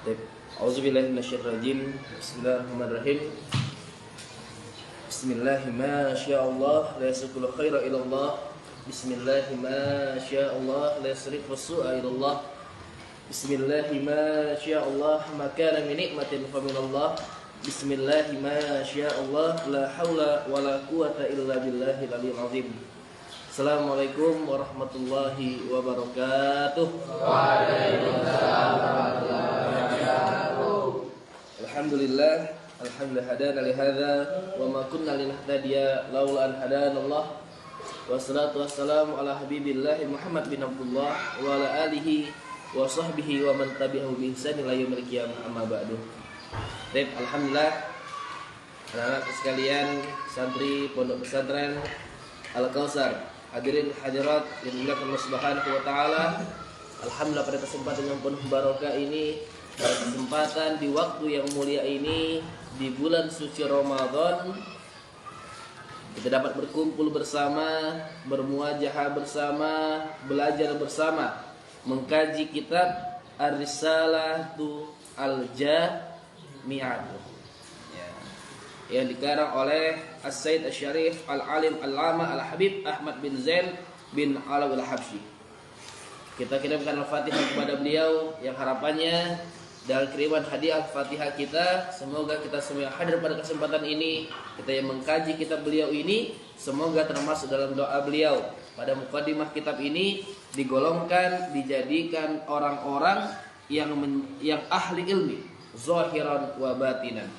Baik. Auzubillahi minasyaitonirrajim. Bismillahirrahmanirrahim. Bismillahi ma sya'allah la yasriqul khaira ilallah. Bismillahi ma sya'allah la yasriqus su'a ilallah. Bismillahi ma sya'allah ma kana min nikmatin fa minallah. Bismillahi ma sya'allah la haula wala quwata illa billahil aliyyil azim. Assalamualaikum warahmatullahi wabarakatuh. Waalaikumsalam warahmatullahi wabarakatuh. Alhamdulillah hadana li hadza wa ma kunna linahtadiya laula an hadanallah. Wassalatu wassalamu ala habibillah Muhammad bin Abdullah wa ala alihi wa sahbihi wa man tabi'ahu bi ihsan ila yaumil qiyamah, amma ba'du. Baik, alhamdulillah anak-anak sekalian santri Pondok Pesantren Al-Kautsar, hadirin hadirat yang dimuliakan Allah Subhanahu wa taala. Alhamdulillah pada kesempatan yang penuh barokah ini, pada kesempatan di waktu yang mulia ini, di bulan suci Ramadan, kita dapat berkumpul bersama, bermuajahah bersama, belajar bersama, mengkaji kitab Ar-Risalatu Al-Jami'ah yang dikarang oleh As-Sayyid Asy-Syarif Al-Alim Al-Lama Al-Habib Ahmad bin Zain bin Alawi Al-Habsyi. Kita kirimkan Al-Fatihah kepada beliau, yang harapannya dalam kiriman hadiah Al-Fatihah kita, semoga kita semua yang hadir pada kesempatan ini, kita yang mengkaji kitab beliau ini, semoga termasuk dalam doa beliau pada mukadimah kitab ini, digolongkan, dijadikan orang-orang yang ahli ilmi zahiran wa batinan.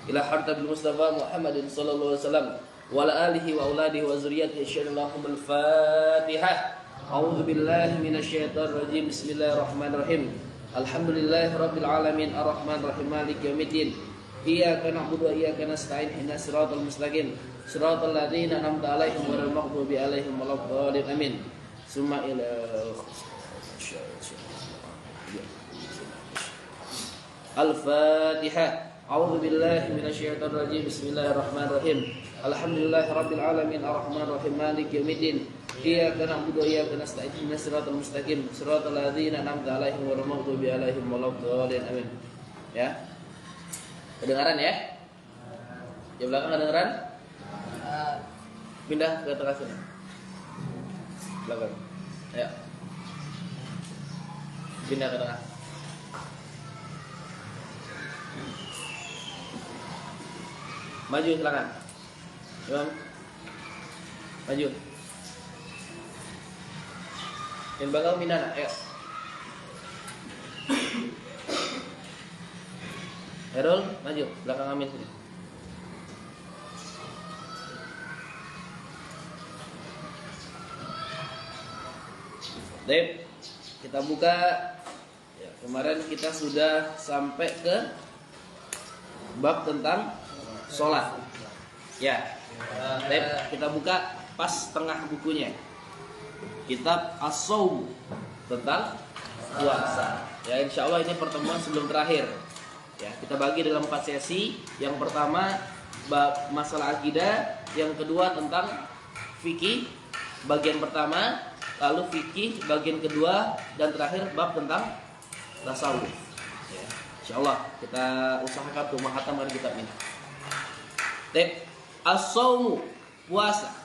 Ila hartabil Mustafa Muhammadin sallallahu alaihi wasallam wa ala alihi wa auladihi wa zurriyyatihi syarillahumul Fatihah. A'udzu billahi minasyaitonir rajim. Bismillahirrahmanirrahim. Alhamdulillahi rabbil alamin arrahmanir rahim maliki yaumiddin. Iyyaka na'budu wa iyyaka nasta'in ihdinas siratal mustaqim siratal ladzina an'amta 'alaihim ghairil maghdubi 'alaihim waladdallin. Amin. Summa ila Al-Fatihah. A'udzu billahi minasyaitonir rajim. Bismillahirrahmanirrahim. Alhamdulillahi rabbil alamin arrahmanir rahim maliki yaumiddin. Iyyaka na'budu wa iyyaka nasta'in ihdinas siratal mustaqim siratal ladzina an'amta 'alaihim ghairil maghdubi 'alaihim waladdallin. Amin. Ya. Kedengaran ya? Di belakang kedengaran? Pindah ke tengah sini. Belakang. Ya. Pindah ke tengah. Maju silakan. Imam. Maju. Yang bakal minana, ayo. Herul, maju belakang Amin sini. Baik, kita buka. Ya, kemarin kita sudah sampai ke bab tentang sholat. Ya, baik, kita buka pas tengah bukunya. Kitab As-Shaum tentang puasa. Ya, insya Allah ini pertemuan sebelum terakhir. Ya, kita bagi dalam 4 sesi. Yang pertama bab masalah akidah, yang kedua tentang fikih bagian pertama, lalu fikih bagian kedua, dan terakhir bab tentang tasawuf. Ya, insya Allah kita usahakan untuk menghatamkan kitab ini. Baik, as-shaumu puasa.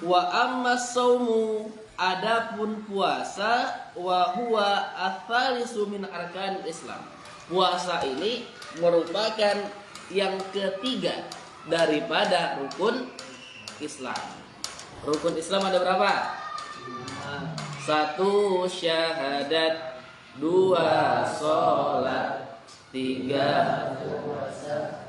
Wa ammas saumu, adapun puasa, wa huwa ats-tsalisu min arkanil Islam. Puasa ini merupakan yang ketiga daripada rukun Islam. Rukun Islam ada berapa? 1 syahadat, 2 sholat, 3 puasa,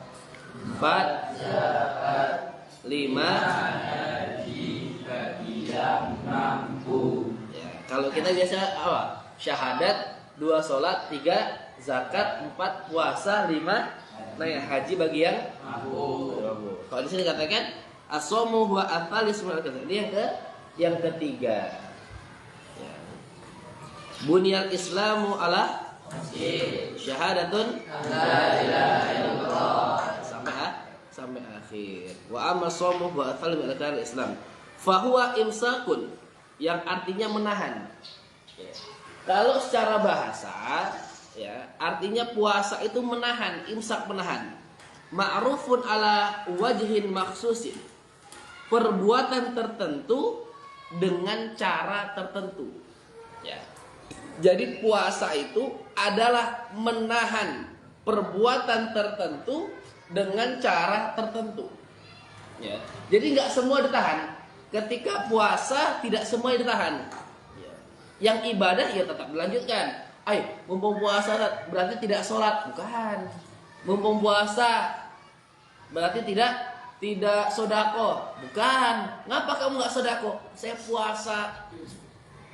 4 zakat, 5 haji bagi yang mampu. Ya, kalau kita biasa apa? Syahadat, 2 sholat, 3 zakat, 4 puasa, 5 naik haji bagi yang mampu. Kalau di sini katakan as-shaumu huwa ats-tsalisu min arkanil Islam. Ini yang ketiga. Ya. Bunyal Islamu ala syahadatun la ilaha illallah sampai akhir. Wa amma shaumuh wa athal min arkanil Islam. Fa huwa imsakun, yang artinya menahan. Ya. Kalau secara bahasa ya, artinya puasa itu menahan, imsak menahan. Ma'rufun ala wajhin maksusin, perbuatan tertentu dengan cara tertentu, ya. Jadi puasa itu adalah menahan perbuatan tertentu dengan cara tertentu, ya. Jadi nggak semua ditahan. Ketika puasa tidak semua ditahan, ya. Yang ibadah ya tetap dilanjutkan. Mumpung puasa berarti tidak sholat, bukan. Mumpung puasa berarti tidak sodako, bukan. Ngapa kamu nggak sodako? Saya puasa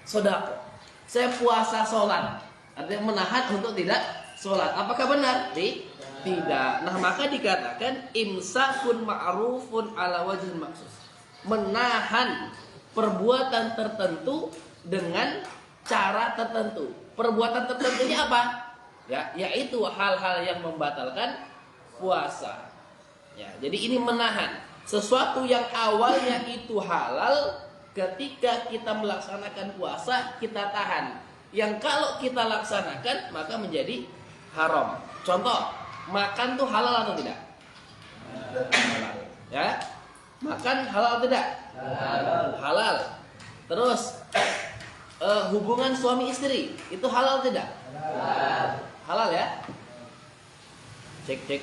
sodako, saya puasa sholat. Artinya menahan untuk tidak sholat. Apakah benar? Tidak. Nah, maka dikatakan imsakun ma'rufun ala wajhin maksus, menahan perbuatan tertentu dengan cara tertentu. Perbuatan tertentunya apa? Ya, yaitu hal-hal yang membatalkan puasa. Ya, jadi ini menahan sesuatu yang awalnya itu halal, ketika kita melaksanakan puasa kita tahan. Yang kalau kita laksanakan maka menjadi haram. Contoh, makan tuh halal atau tidak? Halal. Ya, makan halal atau tidak? Halal. Terus hubungan suami istri itu halal tidak? Halal ya. Cek.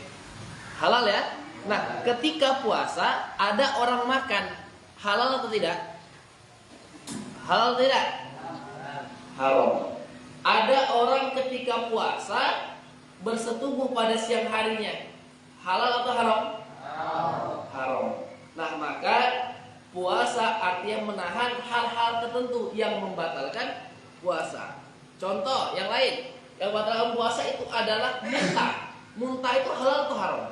Halal ya. Nah, ketika puasa ada orang makan, halal atau tidak? Halal tidak? Haram. Ada orang ketika puasa bersetubuh pada siang harinya, halal atau haram? Haram. Nah, maka puasa artinya menahan hal-hal tertentu yang membatalkan puasa. Contoh yang lain, yang membatalkan puasa itu adalah muntah. Muntah itu halal atau haram?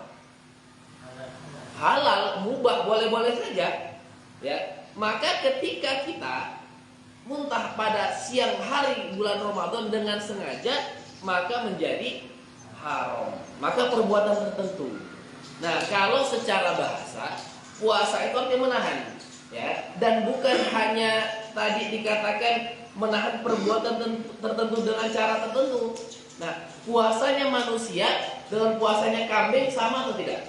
Halal, mubah, boleh-boleh saja. Ya, maka ketika kita muntah pada siang hari bulan Ramadan dengan sengaja, maka menjadi haram. Maka perbuatan tertentu. Nah, kalau secara bahasa puasa itu artinya menahan. Ya, dan bukan hanya tadi dikatakan menahan perbuatan tertentu dengan cara tertentu. Nah, puasanya manusia dengan puasanya kambing sama atau tidak?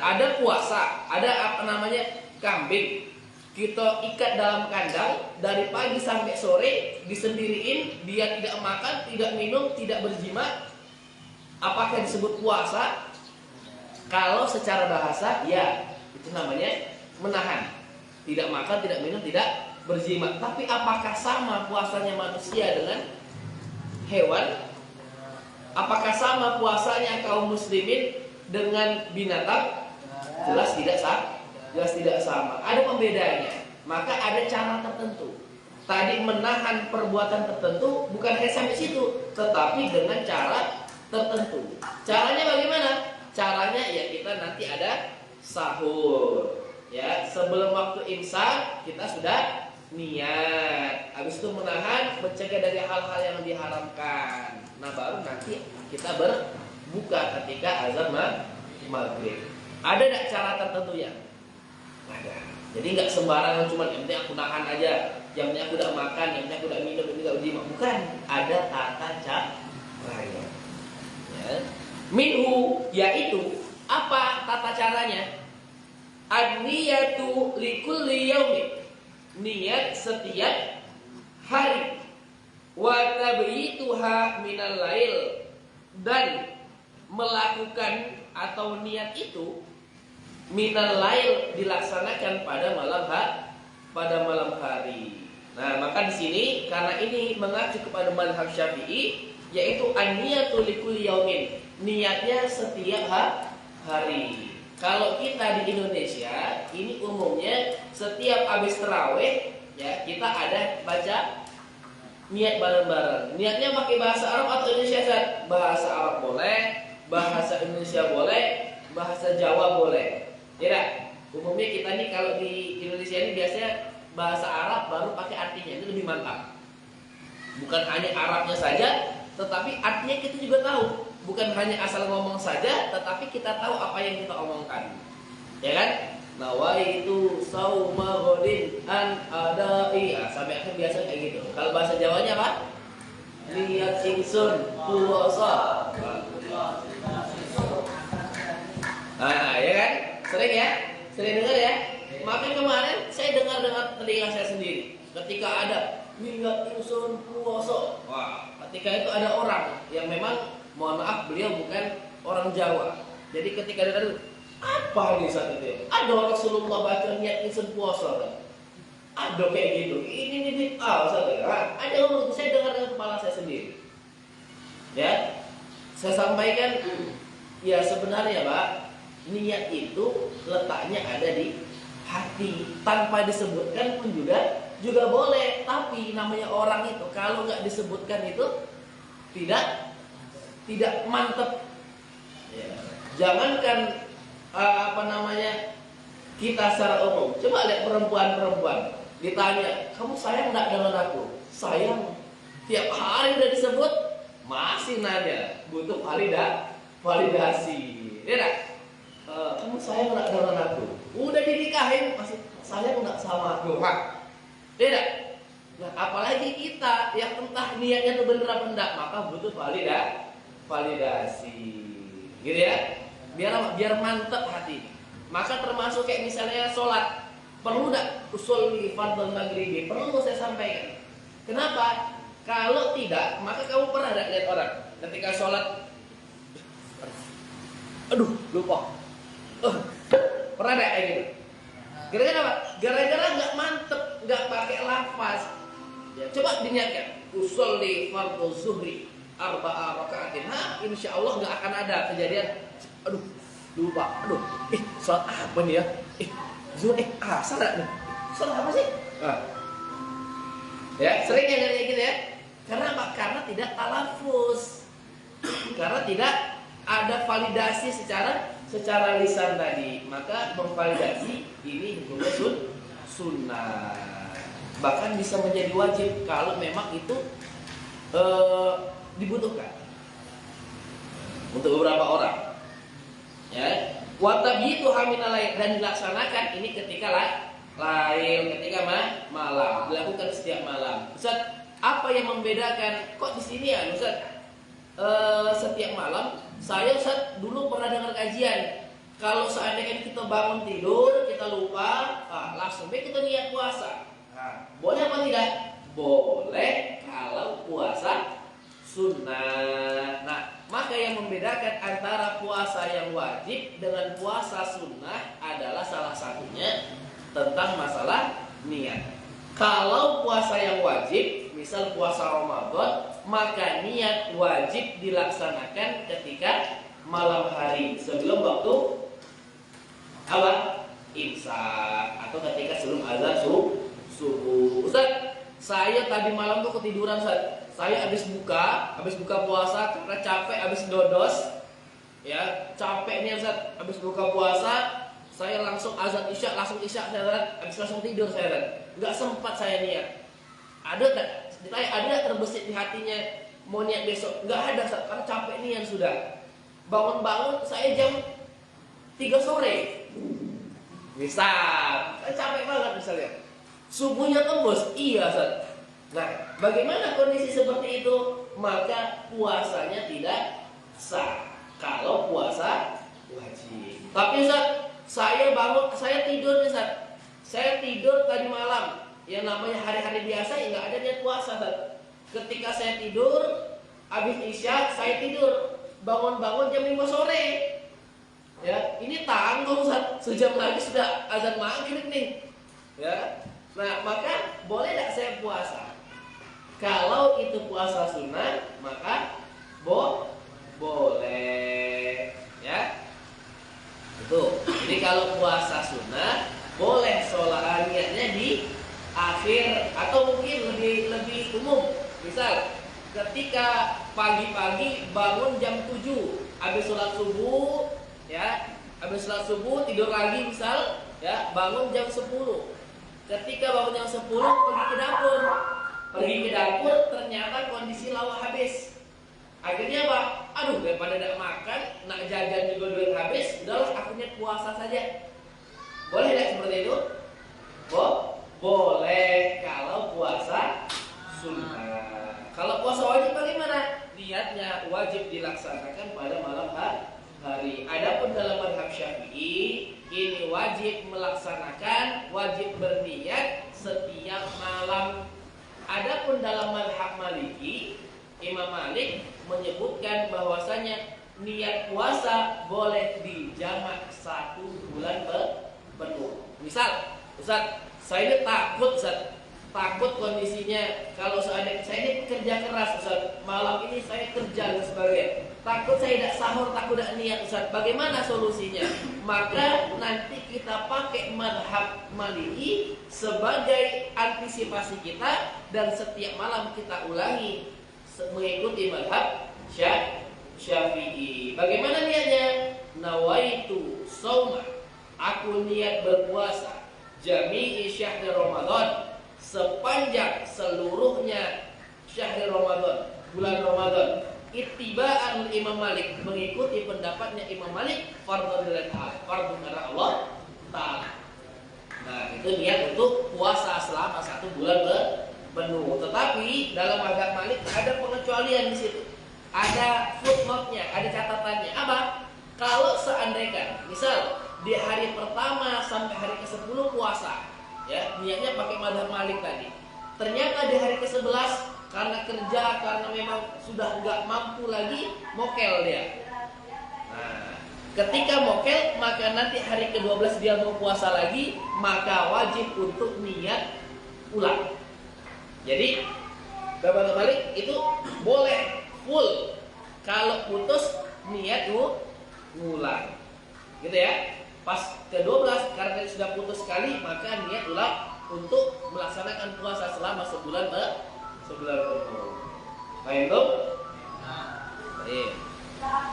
Ada puasa, ada apa namanya kambing. Kita ikat dalam kandang dari pagi sampai sore, disendiriin, dia tidak makan, tidak minum, tidak berjima. Apakah disebut puasa? Kalau secara bahasa, ya, itu namanya menahan. Tidak makan, tidak minum, tidak berjima. Tapi apakah sama puasanya manusia dengan hewan? Apakah sama puasanya kaum muslimin dengan binatang? Jelas tidak sama. Jelas tidak sama. Ada pembedanya. Maka ada cara tertentu. Tadi menahan perbuatan tertentu bukan hanya sampai situ, tetapi dengan cara tertentu. Caranya bagaimana? Caranya ya kita nanti ada sahur. Ya, sebelum waktu imsak kita sudah niat. Habis itu menahan, mencegah dari hal-hal yang diharamkan. Nah, baru nanti kita berbuka ketika azan maghrib. Ada tidak cara tertentunya? Ada. Jadi nggak sembarangan cuma yang penting aku nahan aja, yang penting aku udah makan, yang penting aku udah minum, yang penting aku udah bukan. Ada tata caranya. Ya. Minhu, yaitu apa tata caranya? An-niyatu likulli yaumin, niat setiap hari, wa tabyituha minal lail, dan melakukan atau niat itu minal lail dilaksanakan pada malam hari. Nah, maka di sini karena ini mengacu kepada mazhab Syafi'i, yaitu an-niyatu likulli yaumin, niatnya setiap hari. Kalau kita di Indonesia ini umumnya setiap habis tarawih ya kita ada baca niat bareng-bareng. Niatnya pakai bahasa Arab atau Indonesia? Bahasa Arab boleh, bahasa Indonesia boleh, bahasa Jawa boleh. Tidak. Umumnya kita nih kalau di Indonesia ini biasanya bahasa Arab baru pakai artinya, itu lebih mantap. Bukan hanya Arabnya saja, tetapi artinya kita juga tahu. Bukan hanya asal ngomong saja, tetapi kita tahu apa yang kita omongkan. Ya kan? Nawaitu sauma ghadin an adai. Sampai akhir biasa kayak gitu. Kalau bahasa Jawanya apa? niat ingsun puasa. Nah, ya kan? Sering ya? Sering dengar ya? Maka kemarin saya dengar dengan telinga saya sendiri. Ketika ada niat ingsun puasa. Wah, ketika itu ada orang yang memang, mohon maaf, beliau bukan orang Jawa. Jadi ketika dengar, apa ini saat itu? Ada Rasulullah baca niat ingsun puasa kan? Ada kayak gitu. Ini bid'ah, ada ngomong, saya dengar dengan kepala saya sendiri. Ya, saya sampaikan, ya sebenarnya Pak, niat itu letaknya ada di hati, tanpa disebutkan pun juga boleh. Tapi namanya orang itu kalau nggak disebutkan itu tidak mantep. Ya. Jangankan kita secara umum. Coba lihat perempuan ditanya, kamu sayang nggak dengan aku? Sayang. Tiap hari udah disebut, masih nanya, butuh validasi. Ya, kamu sayang nggak dengan aku? Udah dinikahin, masih sayang nggak sama aku? Tidak. Nah, apalagi kita yang entah niatnya itu bener apa enggak, maka butuh validasi. Gitu ya? Biar mantep hati. Maka termasuk kayak misalnya sholat, perlu enggak usul fardhu maghribi? Perlu saya sampaikan. Kenapa? Kalau tidak, maka kamu pernah enggak lihat orang ketika sholat, aduh lupa. Pernah enggak kayak gitu? Gara-gara apa? Gara-gara nggak mantep, nggak pakai lafaz. Ya, coba diniatkan, usolli fardhu zuhri arba'a raka'atin. Insya Allah nggak akan ada kejadian. Aduh, lupa. Aduh, sholat apa nih ya? Zuhur, salah nih. Sholat apa sih? Ya, sering ya kayak gitu ya. Karena apa? Karena tidak talafuz. Karena tidak ada validasi secara lisan tadi, maka memvalidasi ini hukumnya sunnah, bahkan bisa menjadi wajib kalau memang itu dibutuhkan untuk beberapa orang. Ya, watabitu haminalail, dan dilaksanakan ini ketika lail, ketika malam, dilakukan setiap malam. Ustaz, apa yang membedakan kok di sini ya Ustaz? Setiap malam saya Ustaz dulu pernah dengar kajian, kalau seandainya kita bangun tidur kita lupa, langsung kita niat puasa. Boleh apa tidak? Boleh kalau puasa sunnah. Nah, maka yang membedakan antara puasa yang wajib dengan puasa sunnah adalah salah satunya tentang masalah niat. Kalau puasa yang wajib, misal puasa Ramadan, maka niat wajib dilaksanakan ketika malam hari sebelum waktu apa? Imsak, atau ketika sebelum azan subuh. Ustaz, saya tadi malam tuh ketiduran Ustaz. Saya habis buka puasa karena capek, habis dodos. Ya, capeknya Ustaz, habis buka puasa, saya langsung azan isya, saya habis langsung tidur saya. Enggak sempat saya niat. Ada ditanya, ada nggak terbesit di hatinya mau niat besok? Nggak ada, karena capek niat sudah. Bangun saya jam 3 sore. Misal, saya capek banget misalnya. Subuhnya tembus, iya Ustaz. Nah, bagaimana kondisi seperti itu? Maka puasanya tidak sah kalau puasa wajib. Tapi Ustaz, saya tidur nih Ustaz. Saya tidur tadi malam. Yang namanya hari-hari biasa ya nggak ada niat puasa. Ketika saya tidur, habis isya saya tidur, bangun jam 5 sore. Ya, ini tanggung sejam lagi sudah azan maghrib nih. Ya, nah maka boleh tidak saya puasa? Kalau itu puasa sunnah maka boleh. Ya, itu. Jadi kalau puasa sunnah boleh sholat niatnya di akhir atau mungkin lebih umum. Misal ketika pagi-pagi bangun jam 7 habis sholat subuh, ya, habis sholat subuh tidur lagi misal, ya, bangun jam 10. Ketika bangun jam 10 pergi ke dapur ternyata kondisi lauk habis. Akhirnya apa? Aduh, daripada tidak makan, nak jajan juga duit habis, udahlah aku niat puasa saja. Boleh tidak seperti itu? Boleh kalau puasa sunnah. Kalau puasa wajib bagaimana? niatnya wajib dilaksanakan pada malam hari. Adapun dalam mazhab Syafi'i ini wajib melaksanakan, wajib berniat setiap malam. Adapun dalam mazhab Maliki, Imam Malik menyebutkan bahwasanya niat puasa boleh dijamak 1 bulan penuh. Misal, Ustaz, saya ini takut Ustaz. Takut kondisinya kalau seandainya saya ini kerja keras Ustaz, malam ini saya kerja dan sebagainya. Takut saya tidak sahur, takut tidak niat Ustaz. Bagaimana solusinya? Maka nanti kita pakai mazhab Maliki sebagai antisipasi kita dan setiap malam kita ulangi mengikuti mazhab Syafi'i. Bagaimana niatnya? Nawaitu shauma, aku niat berpuasa jami'i syahri Ramadan, sepanjang seluruhnya syahri Ramadan, bulan Ramadan. Ittiba'an Imam Malik, mengikuti pendapatnya Imam Malik, fardhu lillahi ta'ala, fardhu karena Allah Ta'ala. Nah, itu niat untuk puasa selama 1 bulan penuh. Tetapi dalam mazhab Malik ada pengecualian di situ. Ada footnote-nya, ada catatannya. Apa? Kalau seandainya misal di hari pertama sampai hari ke-10 puasa, ya, niatnya pakai mazhab Malik tadi. Ternyata di hari ke-11 karena kerja, karena memang sudah nggak mampu lagi, mokel dia. Nah, ketika mokel, maka nanti hari ke-12 dia mau puasa lagi, maka wajib untuk niat ulang. Jadi, Bapak Malik itu boleh full, kalau putus niat ulang, gitu ya. Pas ke-12 karena sudah putus sekali, maka niat ulang untuk melaksanakan puasa selama sebulan penuh. Paham tuh? Baik.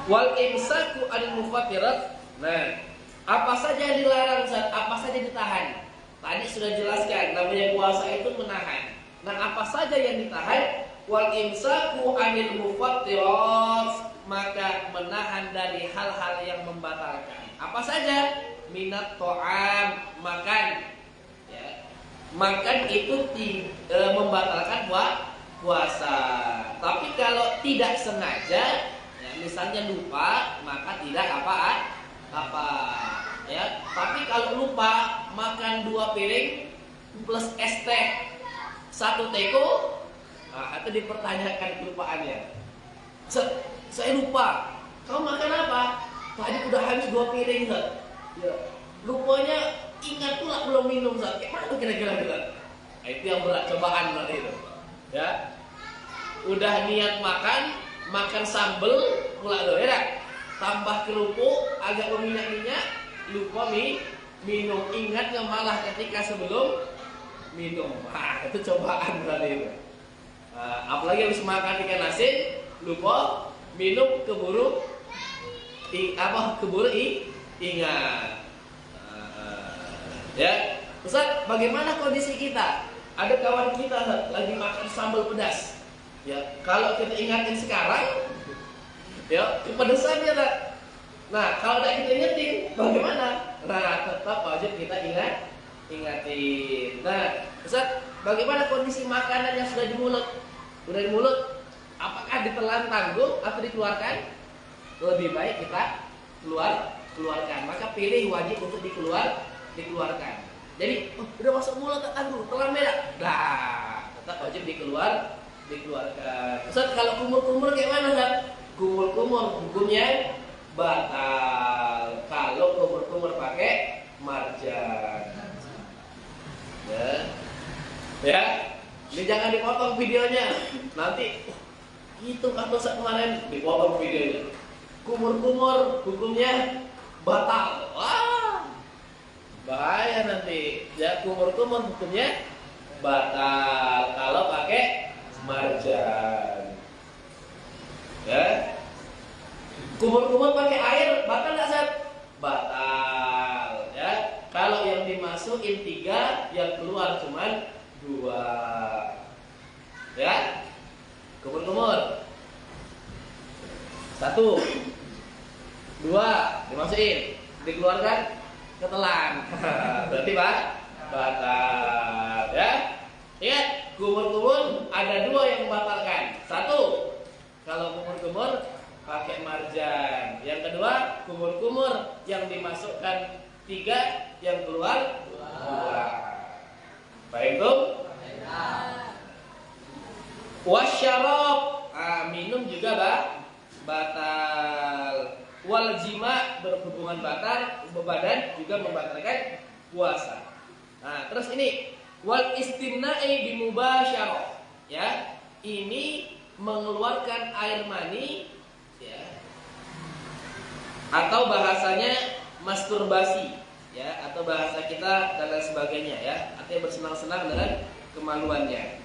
Wal imsaku anil mufattirat. Nah, apa saja yang dilarang, Ustaz? Apa saja ditahan? Tadi sudah jelaskan, namanya puasa itu menahan. Nah, apa saja yang ditahan? Wal imsaku anil mufattirat, maka menahan dari hal-hal yang membatalkan. Apa saja? Minat ta'am, makan. Ya. Makan itu membatalkan puasa. Tapi kalau tidak sengaja, ya, misalnya lupa, maka tidak apa. Ya. Tapi kalau lupa makan 2 piring plus es teh 1 teko, nah, itu dipertanyakan kelupaannya. Saya lupa. Kau makan apa? Tadi udah habis 2 piring, Ustaz. Ya. Lupanya ingat pula belum minum, Ustaz. Kayak mana kira-kira, Ustaz? Nah, itu yang berat cobaan nanti itu. Ya. Udah niat makan sambel pula tuh, ya. Tambah kerupuk, agak berminyak-minyak, lupa minum. Ingatnya malah ketika sebelum minum. Nah, itu cobaan berarti itu. Apalagi habis makan ikan asin, lupa minum, keburu ingat. Ya, Ustaz, bagaimana kondisi kita? Ada kawan kita lagi makan sambal pedas. Ya, kalau kita ingatin sekarang, ya kepedesan ya, Ustaz. Nah, kalau tidak kita ingetin, bagaimana? Nah, tetap wajib kita ingatin. Nah, Ustaz, bagaimana kondisi makanan yang sudah di mulut? Sudah di mulut, apakah ditelan tanggung atau dikeluarkan? Lebih baik kita keluarkan. Maka pilih wajib untuk dikeluarkan. Jadi, udah masuk mulut, aduh, telan beda. Nah, tetap wajib dikeluarkan. Ustaz, kalau kumur-kumur kayak mana, Ustaz? Kumur-kumur hukumnya batal kalau kumur-kumur pakai marjan. Ya. Ini jangan dipotong videonya. Nanti itu kata Ustaz kemarin dipotong videonya. Kumur-kumur hukumnya batal. Wah, bahaya nanti. Ya, kumur-kumur hukumnya batal kalau pakai marjan. Ya. Kumur-kumur pakai air batal enggak, Ustaz? Batal, ya. Kalau yang dimasukin 3, yang keluar cuman 2. Ya. Kumur-kumur 1, 2 dimasukin, dikeluarkan, ketelan. Berarti batal, ya. Ingat, kumur-kumur ada 2 yang membatalkan. 1, kalau sumur pakai marjan. Yang kedua, kumur-kumur yang dimasukkan 3, yang keluar 2. Baik tuh. Wasyarab, minum juga batal. Wal jima, berhubungan badan juga membatalkan puasa. Nah, terus ini wal istimna'i bimubasyarah, ya. Ini mengeluarkan air mani, ya. Atau bahasanya masturbasi, ya, atau bahasa kita dan lain sebagainya, ya. Artinya bersenang-senang dengan kemaluannya.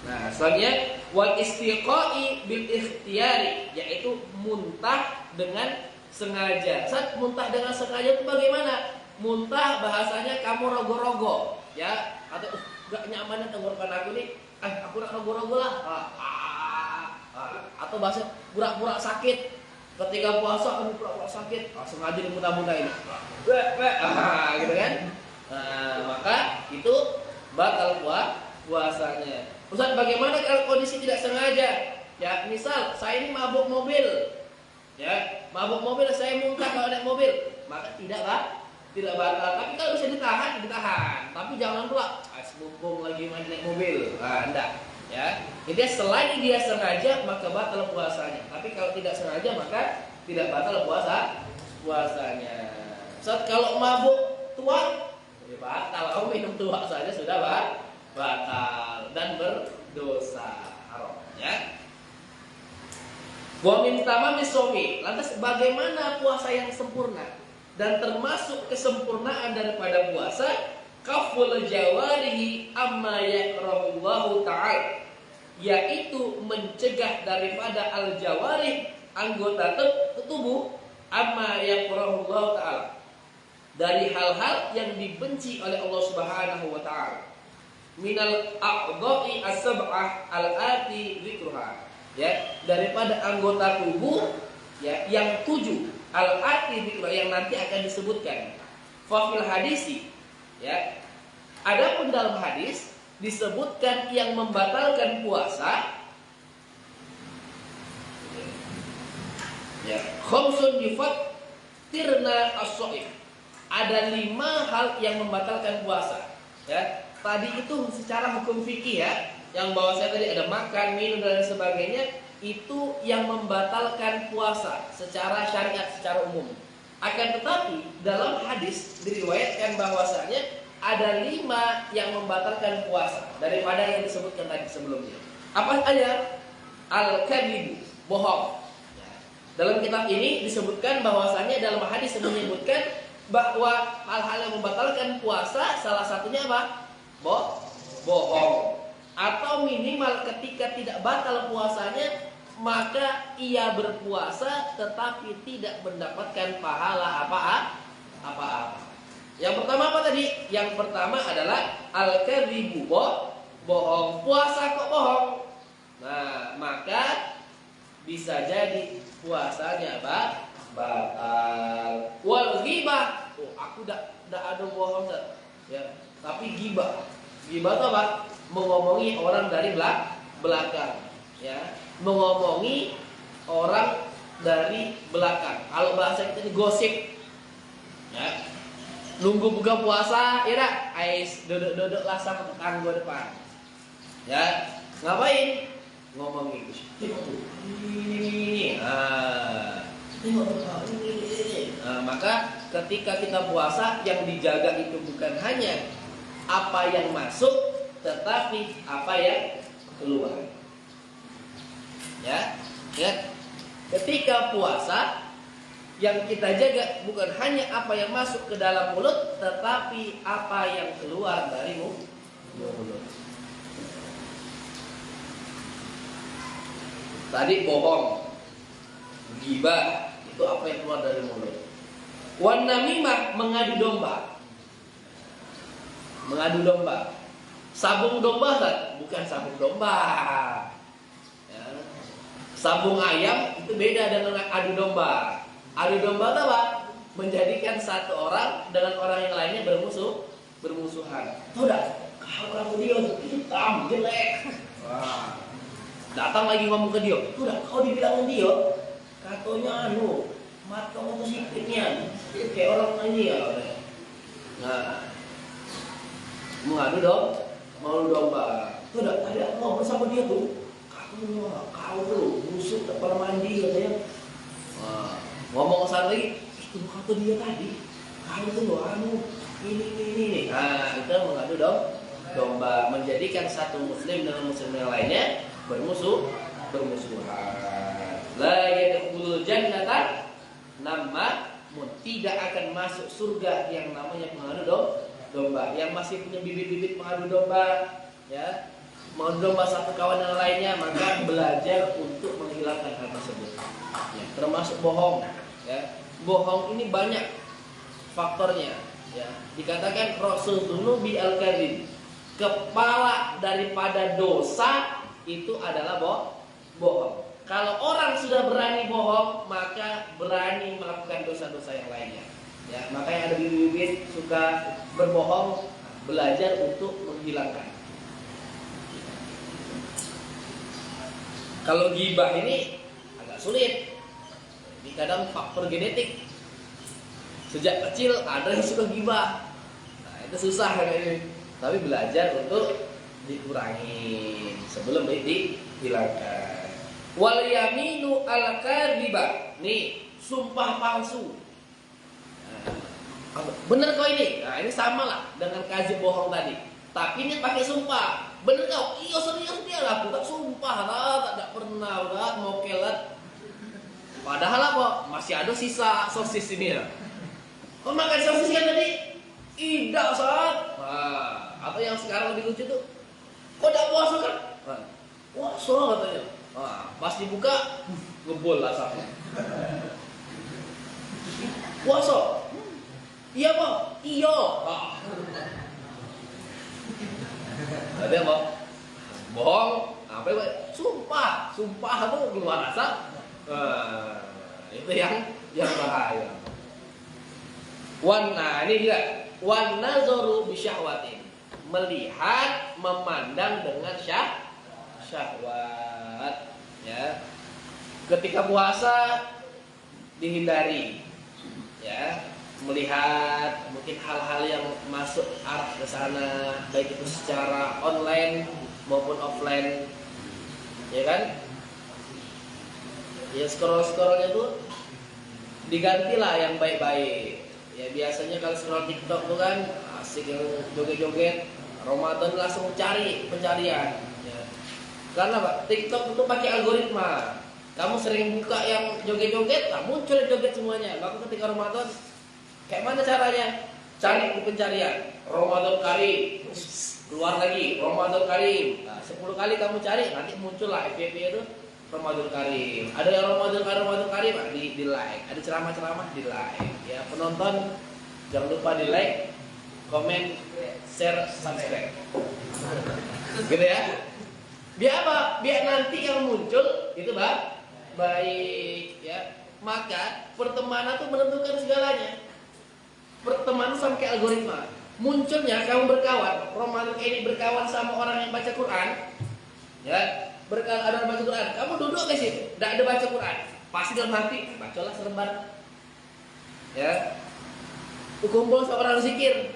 Nah, selanjutnya wal istiqa'i bil ikhtiyari, yaitu muntah dengan sengaja. Saat muntah dengan sengaja itu bagaimana? Muntah bahasanya kamu rogo-rogo, ya, atau gak nyaman tenggorokan aku nih, aku nak rogo-rogo lah, atau bahasa pura-pura sakit. Ketika puasa kamu pura-pura sakit, sengaja dimuntah-muntah ini, gitu kan? Nah, maka itu batal puasanya. Ustaz, bagaimana kalau kondisi tidak sengaja? Ya, misal saya ini mabuk mobil, ya, mabuk mobil, saya muntah kalau naik mobil, maka tidak batal. Tapi kalau bisa ditahan. Tapi jangan pula mumpung lagi naik mobil, enggak. Ya, intinya selain dia sengaja maka batal puasanya. Tapi kalau tidak sengaja maka tidak batal puasanya. Saat kalau mabuk tua, ya batal. Kalau minum tua saja sudah batal dan berdosa, haram, ya. Wa min tamami shaumi, lantas bagaimana puasa yang sempurna? Dan termasuk kesempurnaan daripada puasa kaful jawarihi amma yakrahullahu ta'ala, yaitu mencegah daripada al-jawarih, anggota tubuh, amma yakrahullahu ta'ala, dari hal-hal yang dibenci oleh Allah Subhanahu wa ta'ala. Minal a'dha'i as-sab'ah al-ati dzikruha, ya, daripada anggota tubuh, ya, yang 7 al-ati dzikruha, yang nanti akan disebutkan. Fa fil hadisi, ya, adapun dalam hadis disebutkan yang membatalkan puasa, ya, khamsun yufattirna as-shaim, ada 5 hal yang membatalkan puasa, ya. Tadi itu secara hukum fikih, ya, yang bahwasanya tadi ada makan, minum dan sebagainya, itu yang membatalkan puasa secara syariat, secara umum. Akan tetapi dalam hadis diriwayatkan bahwasanya ada 5 yang membatalkan puasa daripada yang disebutkan tadi sebelumnya. Apa aja? Al-kadhibu, bohong. Ya. Dalam kitab ini disebutkan bahwasanya dalam hadis menyebutkan bahwa hal-hal yang membatalkan puasa salah satunya apa? Bohong. Atau minimal ketika tidak batal puasanya, maka ia berpuasa tetapi tidak mendapatkan pahala apa-apa. Yang pertama apa tadi? Yang pertama adalah al-kadhibu, bohong. Puasa kok bohong? Nah, maka bisa jadi puasanya batal. Wal ghibah, aku tidak ada bohong, ya. Tapi ghibah itu apa? Mengomongi orang dari belakang, ya. Mengomongi orang dari belakang. Kalau bahasa kita ini gosip, ya. Nunggu buka puasa, ya, ais duduk lah sama tetangga depan, ya. Ngapain? Ngomongin ini. Maka ketika kita puasa, yang dijaga itu bukan hanya apa yang masuk, tetapi apa yang keluar. Ya. Ketika puasa, yang kita jaga bukan hanya apa yang masuk ke dalam mulut, tetapi apa yang keluar dari mulut. Tadi bohong, ghibah, itu apa yang keluar dari mulut. Wan namimah, mengadu domba. Sabung domba kan? Bukan sabung domba. Ya. Sabung ayam itu beda dengan adu domba. Adu domba itu apa? Menjadikan satu orang dengan orang yang lainnya bermusuhan. Tahu tak? Kalau kamu dia hitam, jelek. Wah. Datang lagi ngomong ke dia, udah kau dibilangin dia, katanya mat kamu tuh sikitnya, kayak orang ini ya. Nah, mengadu dong, mau domba. Tuh udah tadi aku ngobrol sama dia tuh, kau tuh busuk tak pernah mandi katanya. Nah, ngomong kesana lagi, itu kata dia tadi, kau tuh ini. Nah, kita mengadu dong, domba, menjadikan satu muslim dengan muslim yang lainnya bermusuhan. La yadkhulul jannata namun tidak akan masuk surga yang namanya pengadu domba, yang masih punya bibit-bibit pengadu domba, ya, mengadu domba satu kawan yang lainnya, maka belajar untuk menghilangkan hal tersebut. Ya, termasuk bohong, ya. Bohong ini banyak faktornya, ya. Dikatakan Rasul dunubi al-kadhib, kepala daripada dosa itu adalah bohong. Kalau orang sudah berani bohong, maka berani melakukan dosa-dosa yang lainnya. Ya, maka yang ada bibit-bibit suka berbohong, belajar untuk menghilangkan. Kalau ghibah ini agak sulit. Ini kadang faktor genetik. Sejak kecil ada yang suka ghibah. Nah, itu susah kayak ini. Tapi belajar untuk dikurangi sebelum dihilangkan. Wal yaminu al kadhiba. Nih, sumpah palsu. Nah, bener kau ini? Nah, ini sama lah dengan kadzib bohong tadi. Tapi ini pakai sumpah. Bener kau? Iya serius dia lah. Aku tak sumpah lah, tak pernah lah mau kelat. Padahal apa? Masih ada sisa sosis ini ya. Kau makan sosis kan tadi? Tidak saat. Nah, atau yang sekarang lebih lucu tuh, kok tidak puasa kan? Puasa katanya. Nah, pas dibuka, ngebol asapnya. Puasa? Iya pak? Iya. Ada apa? Bohong? Apa itu? Sumpah itu keluar asap. Itu yang bahaya. Nah ini juga. Wan nazaru bisyahwatin, melihat, memandang dengan syahwat, ya. Ketika puasa dihindari, ya, melihat mungkin hal-hal yang masuk arah ke sana, baik itu secara online maupun offline, ya kan? Ya scroll-scrollnya tuh digantilah yang baik-baik. Ya biasanya kalau scroll TikTok tuh kan asik yang joget-joget, Ramadan langsung cari pencarian. Ya. Karena Pak, TikTok itu pakai algoritma. Kamu sering buka yang joget-joget, nah muncul joget semuanya. Maka ketika Ramadan, kayak mana caranya? Cari di pencarian Ramadan Karim, keluar lagi Ramadan Karim. Nah, 10 kali kamu cari, nanti muncullah FYP itu Ramadan Karim. Ada yang Ramadan Karim di like. Ada ceramah-ceramah di like. Ya, penonton jangan lupa di like, komen, share, subscribe. Gitu ya. Biar apa? Biar nanti yang muncul itu baik, ya. Maka pertemanan itu menentukan segalanya. Pertemanan sama kayak algoritma. Munculnya kamu berkawan, Ramadan ini berkawan sama orang yang baca Quran, ya. Ada baca Quran, kamu duduk di situ, tidak ada baca Quran, pasti dalam hati, bacalah selembar, ya. Kumpul sama orang zikir,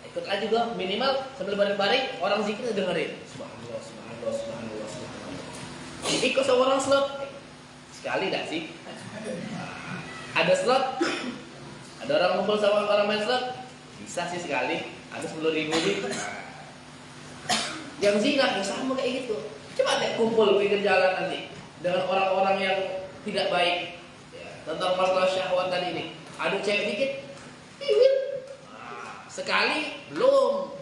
ikut aja juga, minimal sambil baring-baring orang zikir dengerin, subhanallah, subhanallah, subhanallah, subhanallah. Ikut sama orang slot, sekali tidak sih? Ada slot, ada orang kumpul sama orang main slot, bisa sih sekali, ada 10.000 nih. Yang zina, yang sama kayak gitu. Coba deh kumpul pinggir jalan nanti dengan orang-orang yang tidak baik, ya, tentang masalah syahwat tadi ini. Ada cewek dikit, sekali belum,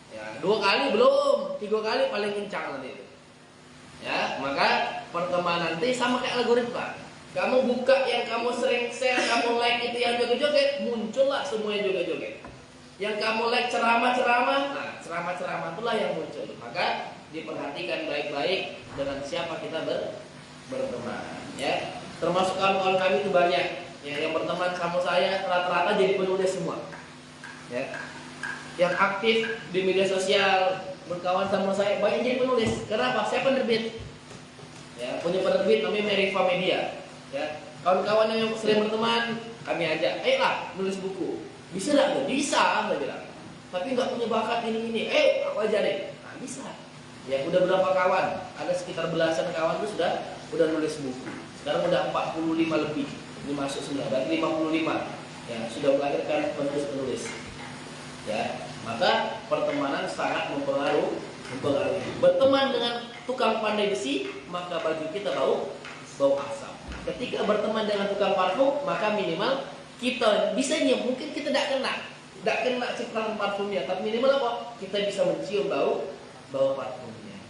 ya, 2 kali belum, 3 kali paling kencang nanti. Ya, maka pertemanan nanti sama kayak algoritma. Kamu buka yang kamu sering share, kamu like itu yang joget-joget, muncullah semua yang joget-joget. Yang kamu like ceramah-ceramah, nah ceramah-ceramah itulah yang muncul. Maka diperhatikan baik-baik dengan siapa kita berteman, ya. Termasuk kawan-kawan kami itu banyak, ya, yang berteman sama saya rata-rata jadi penulis semua, ya. Yang aktif di media sosial berkawan sama saya banyak jadi penulis. Kenapa? Saya penerbit. Ya, punya penerbit namanya Meriva Media. Ya, kawan-kawan yang sering berteman, kami ajak, ayolah nulis buku. Bisa nggak? Bisa, saya bilang. Tapi nggak punya bakat ini. Aku aja deh. Nah, bisa. Ya, udah berapa kawan? Ada sekitar belasan kawan itu udah nulis buku. Sekarang udah 45 lebih. Ini masuk 9, berarti 55. Ya, sudah melahirkan penulis-penulis. Ya, maka pertemanan sangat mempengaruhi. Berteman dengan tukang pandai besi, maka baju kita bau asap. Ketika berteman dengan tukang parfum, maka minimal kita bisa nyium, mungkin kita tidak kena cipratan parfumnya, tapi minimal apa? Kita bisa mencium bau parfumnya.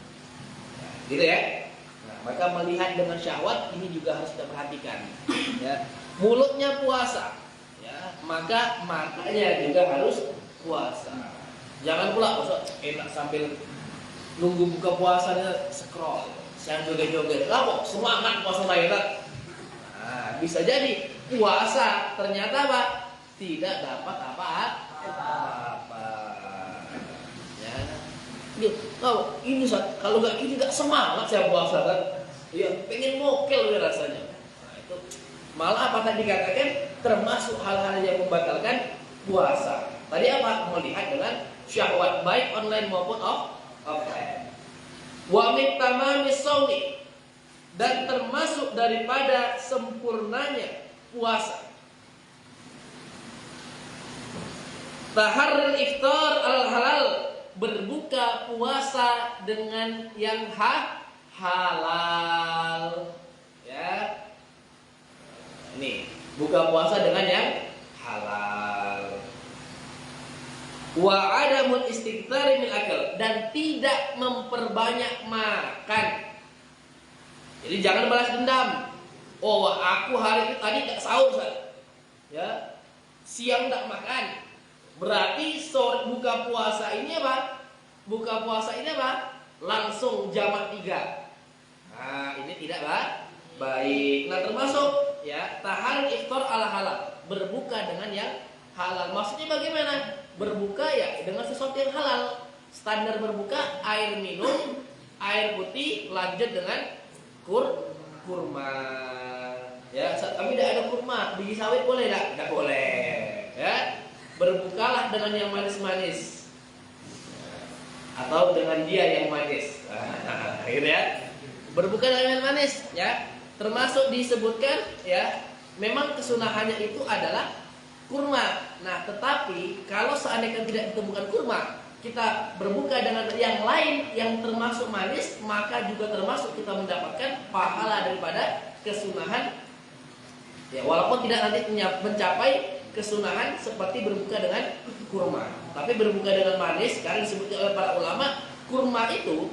Nah, gitu ya. Nah, maka melihat dengan syahwat ini juga harus kita perhatikan. Ya, mulutnya puasa, ya, maka matanya juga harus puasa. Jangan pula enak sambil nunggu buka puasanya scroll, saya joget-joget, lah kok semangat puasa Thailand. Nah, bisa jadi puasa ternyata apa? Tidak dapat apa-apa. Ya, ini kalau nggak ini nggak semangat saya puasa kan? Iya, pengen mokel rasanya. Nah, itu malah apa tadi dikatakan termasuk hal-hal yang membatalkan puasa. Tadi apa? Melihat dengan syahwat baik online maupun offline. Wa min tamamis shaumi, dan termasuk daripada sempurnanya puasa taharrul iftar al-halal, berbuka puasa dengan yang halal. Ya. Ini, buka puasa dengan yang halal. Wa adamul istiktsari min akal, dan tidak memperbanyak makan. Jadi jangan balas dendam. Oh, aku hari ini tadi tak sahur, ya, siang tak makan. Berarti sore buka puasa ini apa? Buka puasa ini apa? Langsung jamak 3. Nah, ini tidak baik. Nah, termasuk ya tahar iftar ala halal, berbuka dengan yang halal. Maksudnya bagaimana? Berbuka ya dengan sesuatu yang halal. Standar berbuka air minum, air putih, lanjut dengan kurma. Ya, kami tidak ada kurma, biji sawit boleh tidak? Tidak boleh. Ya, berbukalah dengan yang manis-manis atau dengan dia yang manis. Gitu ya. Berbuka dengan yang manis, ya. Termasuk disebutkan, ya, memang kesunahannya itu adalah kurma. Nah, tetapi kalau seandainya tidak ditemukan kurma, kita berbuka dengan yang lain yang termasuk manis, maka juga termasuk kita mendapatkan pahala daripada kesunahan. Ya, walaupun tidak nanti mencapai kesunahan seperti berbuka dengan kurma, tapi berbuka dengan manis, karena disebutnya oleh para ulama, kurma itu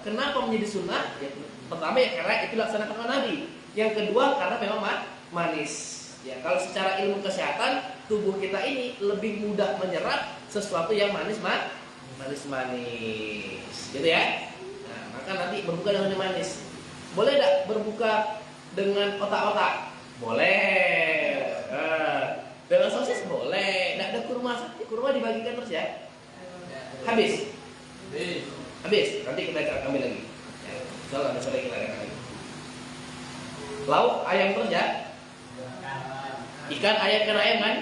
kenapa menjadi sunnah? Ya, pertama ya karena itu dilaksanakan oleh Nabi. Yang kedua karena memang manis. Ya, kalau secara ilmu kesehatan tubuh kita ini lebih mudah menyerap sesuatu yang manis-manis, gitu ya. Nah, maka nanti berbuka dengan yang manis. Boleh tidak berbuka dengan otak-otak? Boleh. Dengan sosis boleh. Tidak ada kurma dibagikan terus ya. Habis. Nanti kita ambil lagi. Ya, soalnya sore kita akan lagi. Lauk ayam terus ya. Ikan ayam kan?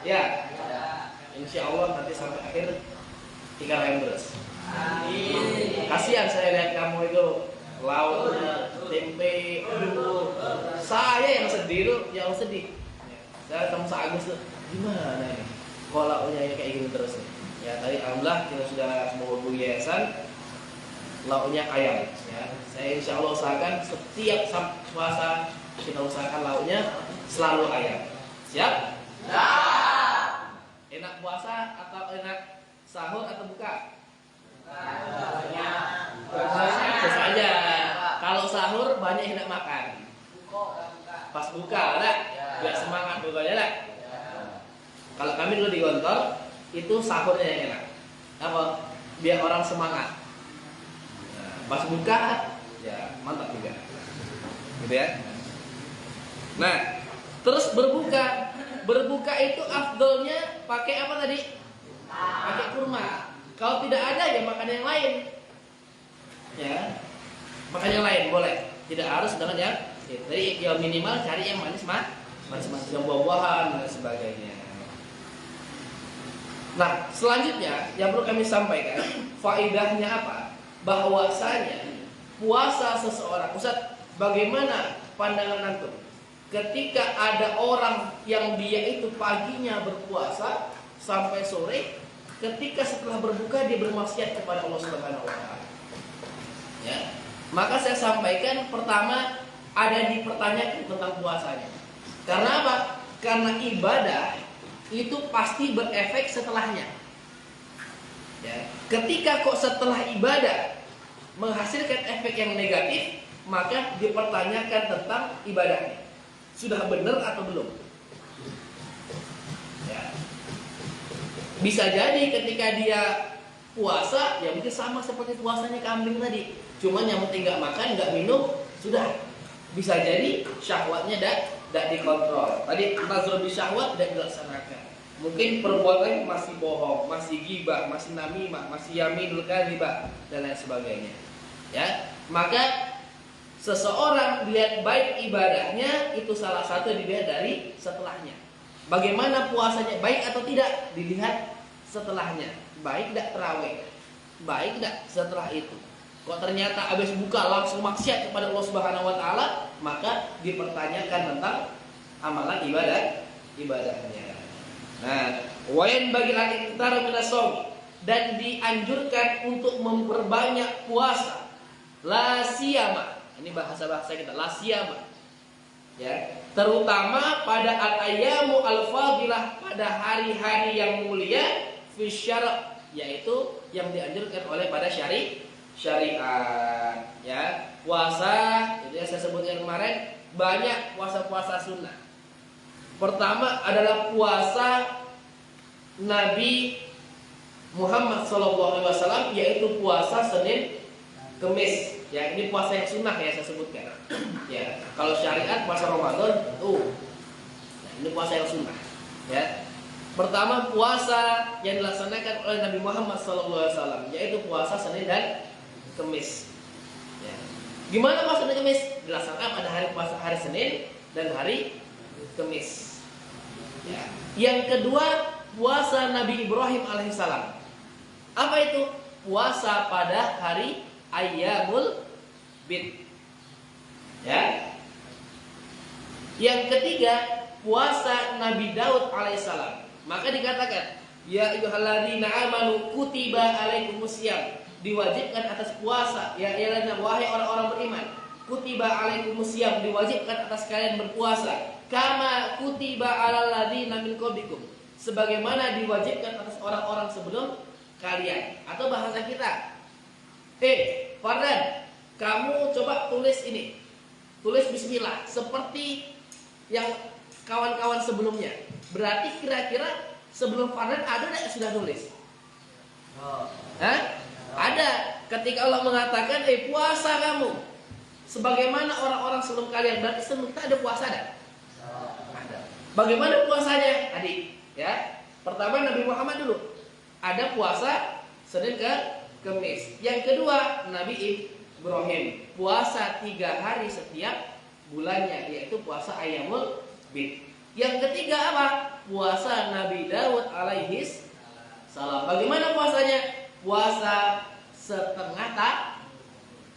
Ya. Insya Allah nanti sampai akhir ikan ayam terus. Kasihan saya lihat kamu itu lauknya tempe, aduh. Saya yang sedih. Saya ketemu Agus tuh, gimana ini? Kok lauknya kayak gini terus nih? Ya tadi alhamdulillah kita sudah mau hubungi yayasan, lauknya ayam. Ya, saya insya Allah usahakan setiap puasa kita usahakan lauknya selalu ayam. Siap? Siap. Enak puasa atau enak sahur atau buka? Bisa aja. Kalau sahur banyak enak makan. Pas buka lah, biar semangat bukanya lah. Kalau kami dulu di Gontor, itu sahurnya yang enak. Apa? Biar orang semangat. Nah, pas buka, ya mantap juga. Gitu ya. Nah, terus berbuka. Berbuka itu afdolnya pakai apa tadi? Pakai kurma. Kalau tidak ada ya makan yang lain. Ya. Makan yang lain boleh, tidak harus dengan yang itu. Jadi ya minimal cari yang manis yang buah-buahan dan sebagainya. Nah, selanjutnya yang perlu kami sampaikan, faedahnya apa? Bahwasanya puasa seseorang, Ustaz, bagaimana pandangan antum ketika ada orang yang dia itu paginya berpuasa sampai sore, ketika setelah berbuka dia bermaksiat kepada Allah Subhanahu wa taala. Ya. Maka saya sampaikan pertama ada dipertanyakan tentang puasanya. Karena apa? Karena ibadah itu pasti berefek setelahnya. Ya. Ketika kok setelah ibadah menghasilkan efek yang negatif, maka dipertanyakan tentang ibadahnya. Sudah benar atau belum? Ya. Bisa jadi ketika dia puasa, ya mungkin sama seperti puasanya kambing tadi. Cuman yang penting nggak makan, nggak minum, sudah. Bisa jadi syahwatnya tidak dikontrol. Tadi nazar bi syahwat tidak dilaksanakan. Mungkin perbuatannya masih bohong, masih ghibah, masih namimah, masih yaminul kadzibah dan lain sebagainya. Ya, maka seseorang dilihat baik ibadahnya itu salah satu dilihat dari setelahnya. Bagaimana puasanya, baik atau tidak, dilihat setelahnya. Baik tidak terawih, baik tidak setelah itu. Kok ternyata habis buka langsung maksiat kepada Allah Subhanahu wa taala, maka dipertanyakan tentang amalan ibadahnya. Nah, wayan bagi al-iktar minas shaum, dan dianjurkan untuk memperbanyak puasa. La siyama, ini bahasa-bahasa kita, la siyama. Ya, terutama pada al-ayyamu al-fadilah, pada hari-hari yang mulia fi syara', yaitu yang dianjurkan oleh pada syariat. Ya, puasa itu yang saya sebutkan kemarin, banyak puasa-puasa sunnah. Pertama adalah puasa Nabi Muhammad SAW, yaitu puasa Senin Kemis. Ya, ini puasa yang sunnah ya saya sebutkan. Ya, kalau syariat puasa Ramadan, nah, ini puasa yang sunnah. Ya, pertama puasa yang dilaksanakan oleh Nabi Muhammad SAW, yaitu puasa Senin dan Kemis. Ya. Gimana puasa Senin Kemis? Dilaksanakan pada hari puasa hari Senin dan hari Kemis. Ya. Yang kedua puasa Nabi Ibrahim alaihissalam. Apa itu? Puasa pada hari Ayyamul Bid. Ya. Yang ketiga puasa Nabi Daud alaihissalam. Maka dikatakan, ya ayyuhalladzina amanu kutiba alaikumusiyam, diwajibkan atas puasa, ya ayyuhalladzina, wahai orang-orang beriman, kutiba alaikumusiyam, diwajibkan atas kalian berpuasa, kama kutiba alal ladzina min qablikum, sebagaimana diwajibkan atas orang-orang sebelum kalian. Atau bahasa kita, Fardan, kamu coba tulis ini, tulis bismillah seperti yang kawan-kawan sebelumnya. Berarti kira-kira sebelum Fardan ada tidak sudah tulis? Hah? Ada. Ketika Allah mengatakan, puasa kamu sebagaimana orang-orang sebelum kalian, berarti sebelum kita ada puasa ada? Ada. Bagaimana puasanya? Adik, ya. Pertama Nabi Muhammad dulu. Ada puasa Senin ke Kemis. Yang kedua Nabi Ibrahim, puasa 3 hari setiap bulannya, yaitu puasa Ayyamul Bid. Yang ketiga apa? Puasa Nabi Daud alaihis salam. Bagaimana puasanya? Puasa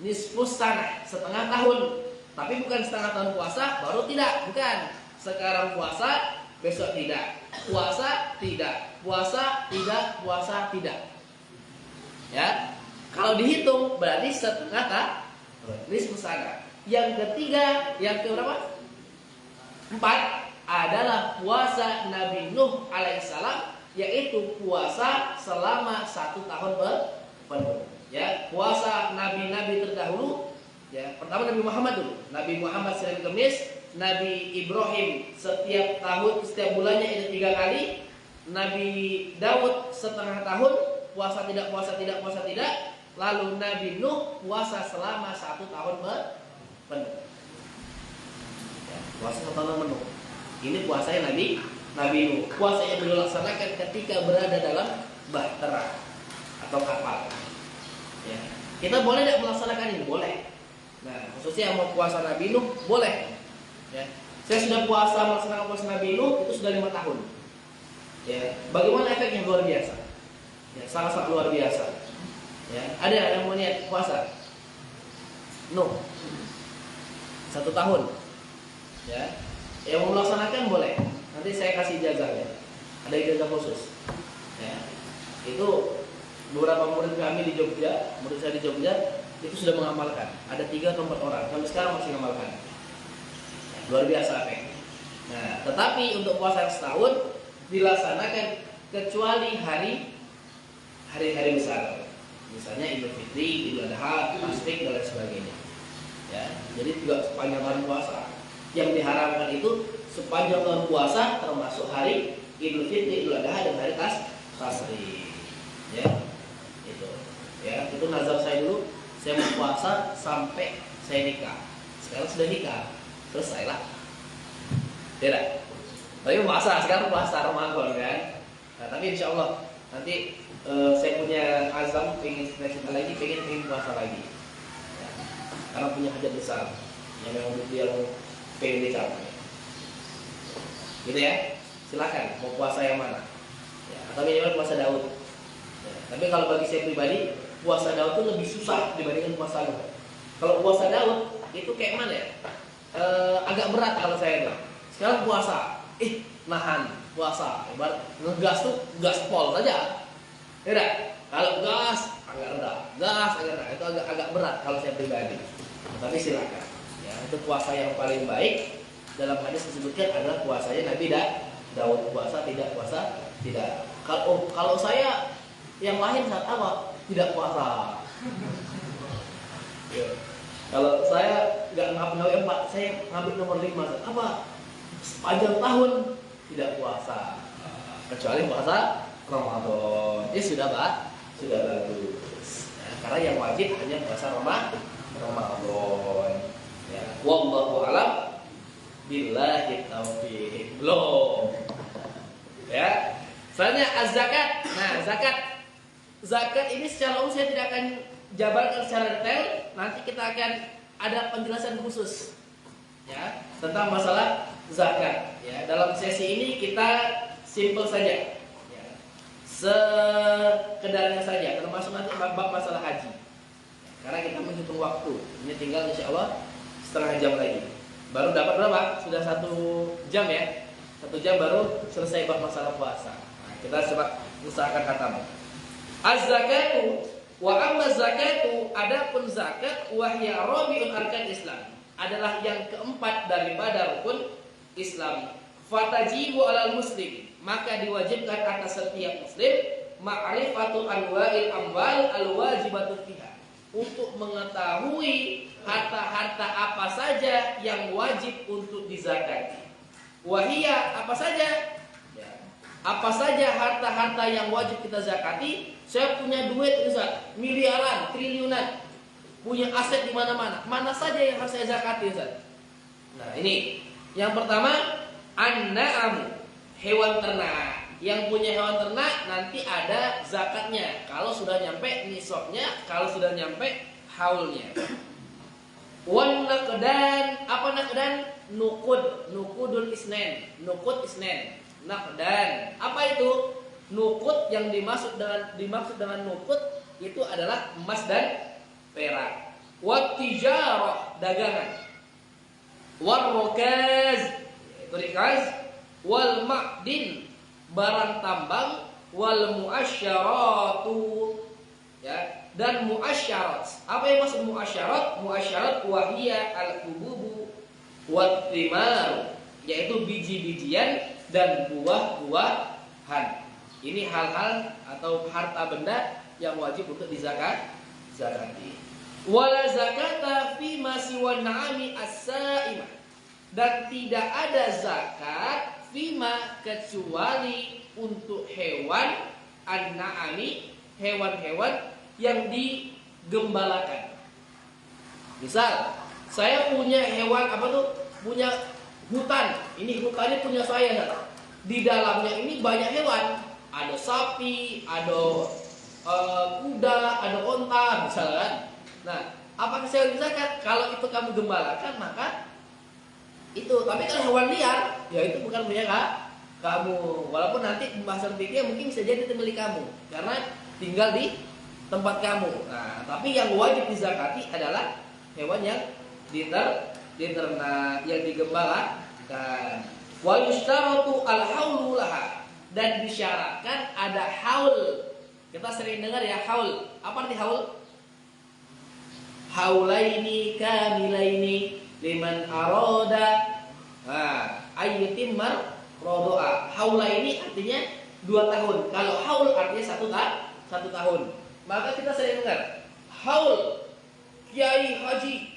nisfus sanah, setengah tahun. Tapi bukan setengah tahun puasa baru tidak, bukan. Sekarang puasa, besok tidak. Puasa tidak, puasa tidak, puasa tidak. Ya. Kalau dihitung berarti setengah tahun, nisfus sanah. Yang ketiga, yang keberapa? 4 adalah puasa Nabi Nuh alaihissalam, yaitu puasa selama 1 tahun penuh. Ya, puasa nabi-nabi terdahulu. Ya, pertama Nabi Muhammad dulu. Nabi Muhammad Senin Kemis, Nabi Ibrahim setiap tahun, setiap bulannya itu 3 kali. Nabi Daud setengah tahun, puasa tidak, puasa tidak, puasa tidak. Lalu Nabi Nuh puasa selama 1 tahun penuh. Ya, puasa 1 tahun penuh. Ini puasanya Nabi Nuh. Puasa yang beliau laksanakan ketika berada dalam bahtera atau kapal. Ya. Kita boleh tidak melaksanakan ini? Boleh. Nah, khususnya yang mau puasa Nabi Nuh boleh. Ya. Saya sudah melaksanakan puasa Nabi Nuh itu sudah 5 tahun. Ya, bagaimana efeknya luar biasa? Ya, sangat luar biasa. Ya, ada yang mau niat puasa? Nuh 1 tahun. Ya, yang mau melaksanakan boleh. Nanti saya kasih ijazah ya. Ada ijazah khusus. Ya, itu beberapa murid kami di Jogja, murid saya di Jogja itu sudah mengamalkan. Ada 3 atau 4 orang sampai sekarang masih mengamalkan. Luar biasa efek. Nah, tetapi untuk puasa setahun dilaksanakan kecuali hari-hari besar. Misalnya Idul Fitri, Idul Adha, Tasrik dan lain sebagainya. Ya, jadi juga sepanjang tahun puasa. Yang diharapkan itu sepanjang tahun puasa termasuk hari Idul Fitri, Idul Adha dan hari Tasrik. Ya. Itu. Ya, itu nazar saya dulu. Saya mau puasa sampai saya nikah. Sekarang sudah nikah. Selesai lah. Tidak. Tapi puasa, sekarang puasa Ramadan kan. Nah, tapi insya Allah nanti saya punya azam pengen lagi, pengen puasa lagi. Ya. Karena punya hajat besar yang memang yang pengen dicapai. Gitu ya. Silakan mau puasa yang mana. Ya, atau minimal puasa Daud. Ya. Tapi kalau bagi saya pribadi, puasa Daud itu lebih susah dibandingkan puasa Nuh. Kalau puasa Daud itu kayak mana ya? Agak berat kalau saya bilang. Sekarang puasa, nahan puasa, ibarat ngegas tuh gaspol saja. Tidak, kalau gas agak rendah, itu agak berat kalau saya pribadi. Tapi silakan. Ya, itu puasa yang paling baik dalam hadis disebutkan adalah puasanya Nabi Daud. Puasa tidak. Kalau saya yang lain saat apa? Tidak puasa. Ya. Kalau saya nggak ngambil 4, saya ngambil nomor 5. Apa? Sepanjang tahun tidak puasa, kecuali puasa Ramadan. Sudah bagus. Ya, karena yang wajib hanya puasa Ramadan. Ya, wallahu a'lam billahi taufiq. Belum. Ya. Selanjutnya az-zakat. Nah, zakat ini secara umum saya tidak akan jabarkan secara detail. Nanti kita akan ada penjelasan khusus ya tentang masalah zakat. Ya, dalam sesi ini kita simpel saja. Ya. Sekedarnya saja, termasuk nanti bab masalah haji. Karena kita menghitung waktu. Ini tinggal insya Allah setengah jam lagi. Baru dapat berapa? Sudah 1 jam ya. 1 jam baru selesai bab masalah puasa. Nah, kita coba usahakan khatam. Az-zakatu wa amma zakatu, adapun zakat wahya rabiul arkan Islam, adalah yang keempat daripada rukun Islam. Fatajibu alal muslim, maka diwajibkan atas setiap muslim ma'rifatu anwa'il amwal al-wajibatu fiha, untuk mengetahui harta-harta apa saja yang wajib untuk dizakati. Wahia, apa saja? Ya. Apa saja harta-harta yang wajib kita zakati? Saya punya duit Ustaz, miliaran, triliunan, punya aset di mana-mana. Mana saja yang harus saya zakati Ustaz? Nah, ini yang pertama, an-na'am, hewan ternak. Yang punya hewan ternak nanti ada zakatnya kalau sudah nyampe nisabnya, kalau sudah nyampe haulnya. Wan naqdan, apa naqdan? Nukudul isnen, nukud isnen, naqdan. Apa itu? Nukud yang dimaksud dengan nukud itu adalah emas dan perak. Wat tijarah, dagangan. War rukaz, itu rikaz. Wal ma'din, barang tambang. Wal muasyaratu, ya, dan muasyarat. Apa yang maksud muasyarat? Muasyarat wahiyya al-hububu wat thimar, yaitu biji-bijian dan buah-buahan. Ini hal-hal atau harta benda yang wajib untuk zakati. Wala zakata fi ma siwa na'ami as-sa'imah, dan tidak ada zakat fima kecuali untuk hewan an-na'ami, hewan-hewan yang digembalakan. Misal, saya punya hewan apa tuh? Punya hutan. Ini hutannya punya saya. Di dalamnya ini banyak hewan. Ada sapi, ada kuda, ada onta, misalkan. Nah, Apakah hewan zakat? Kalau itu kamu gembalakan maka itu. Tapi kalau hewan liar, ya itu bukan punya kamu. Walaupun nanti pembahasan fikih mungkin bisa jadi itu milik kamu karena tinggal di tempat kamu. Nah, tapi yang wajib dizakati adalah hewan yang diternak, yang digembalakan. Wa yushtaratu al-haulu laha, dan disyaratkan ada haul. Kita sering dengar ya haul. Apa arti haul? Haulaini kamilaini liman aroda ayyutimmar rodoa. Haulaini artinya 2 tahun. Kalau haul artinya 1 tahun. Maka kita sering dengar haul kiai haji.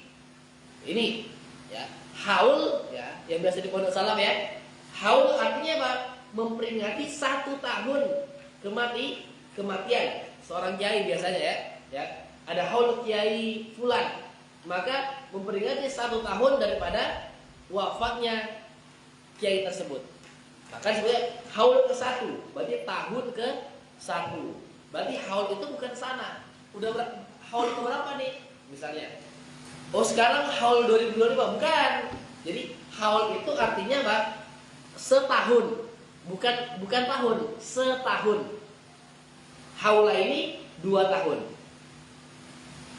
Ini ya, haul ya, yang biasa di pondok salam ya. Haul artinya apa? Memperingati 1 tahun kematian seorang kiai biasanya ya. Ada haul kiai fulan, maka memperingati 1 tahun daripada wafatnya kiai tersebut. Maka sebenarnya haul ke-1, berarti tahun ke-1. Berarti haul itu bukan sana. Udah haul ke berapa nih? Misalnya, oh sekarang haul 2025, bukan. Jadi haul itu artinya apa? Setahun, bukan tahun, setahun. Haula ini 2 tahun.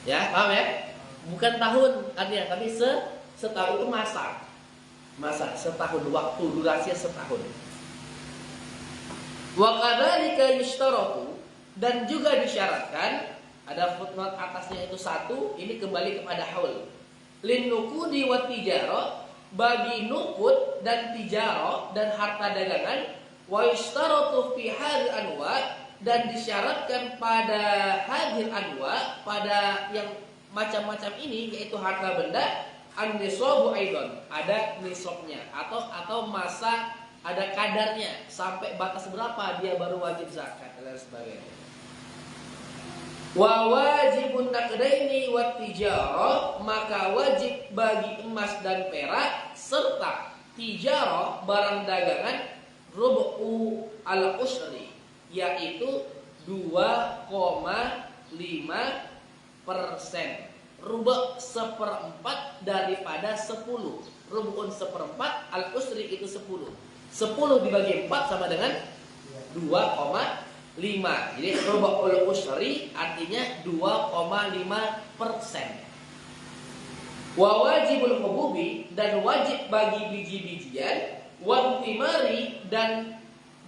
Ya, paham ya? Bukan tahun artinya, tapi setahun itu masa setahun, waktu durasinya setahun. Wa kadzalika yushtaratu, dan juga disyaratkan, ada footnote atasnya itu 1, ini kembali kepada haul. Lin nuqudi wa tijaro, bagi nuqud dan tijaro dan harta dagangan, wa yushtaratu fi hadhil anwa, dan disyaratkan pada hadhil anwa, pada yang macam-macam ini, yaitu harta benda, an-nisabu aidon, ada nisabnya atau masa, ada kadarnya, sampai batas berapa dia baru wajib zakat dan sebagainya. Wa wajibun naqdaini wat tijarah, maka wajib bagi emas dan perak serta tijarah barang dagangan rubu al-usri, yaitu 2,5%. Rubu 1/4 daripada 10. Rubu'un 1/4, al-usri itu 10. 10 dibagi 4 sama dengan 2,5. Jadi rubu'ul usri artinya 2,5%. Wa wajibul hububi, dan wajib bagi biji-bijian, wa thimari, dan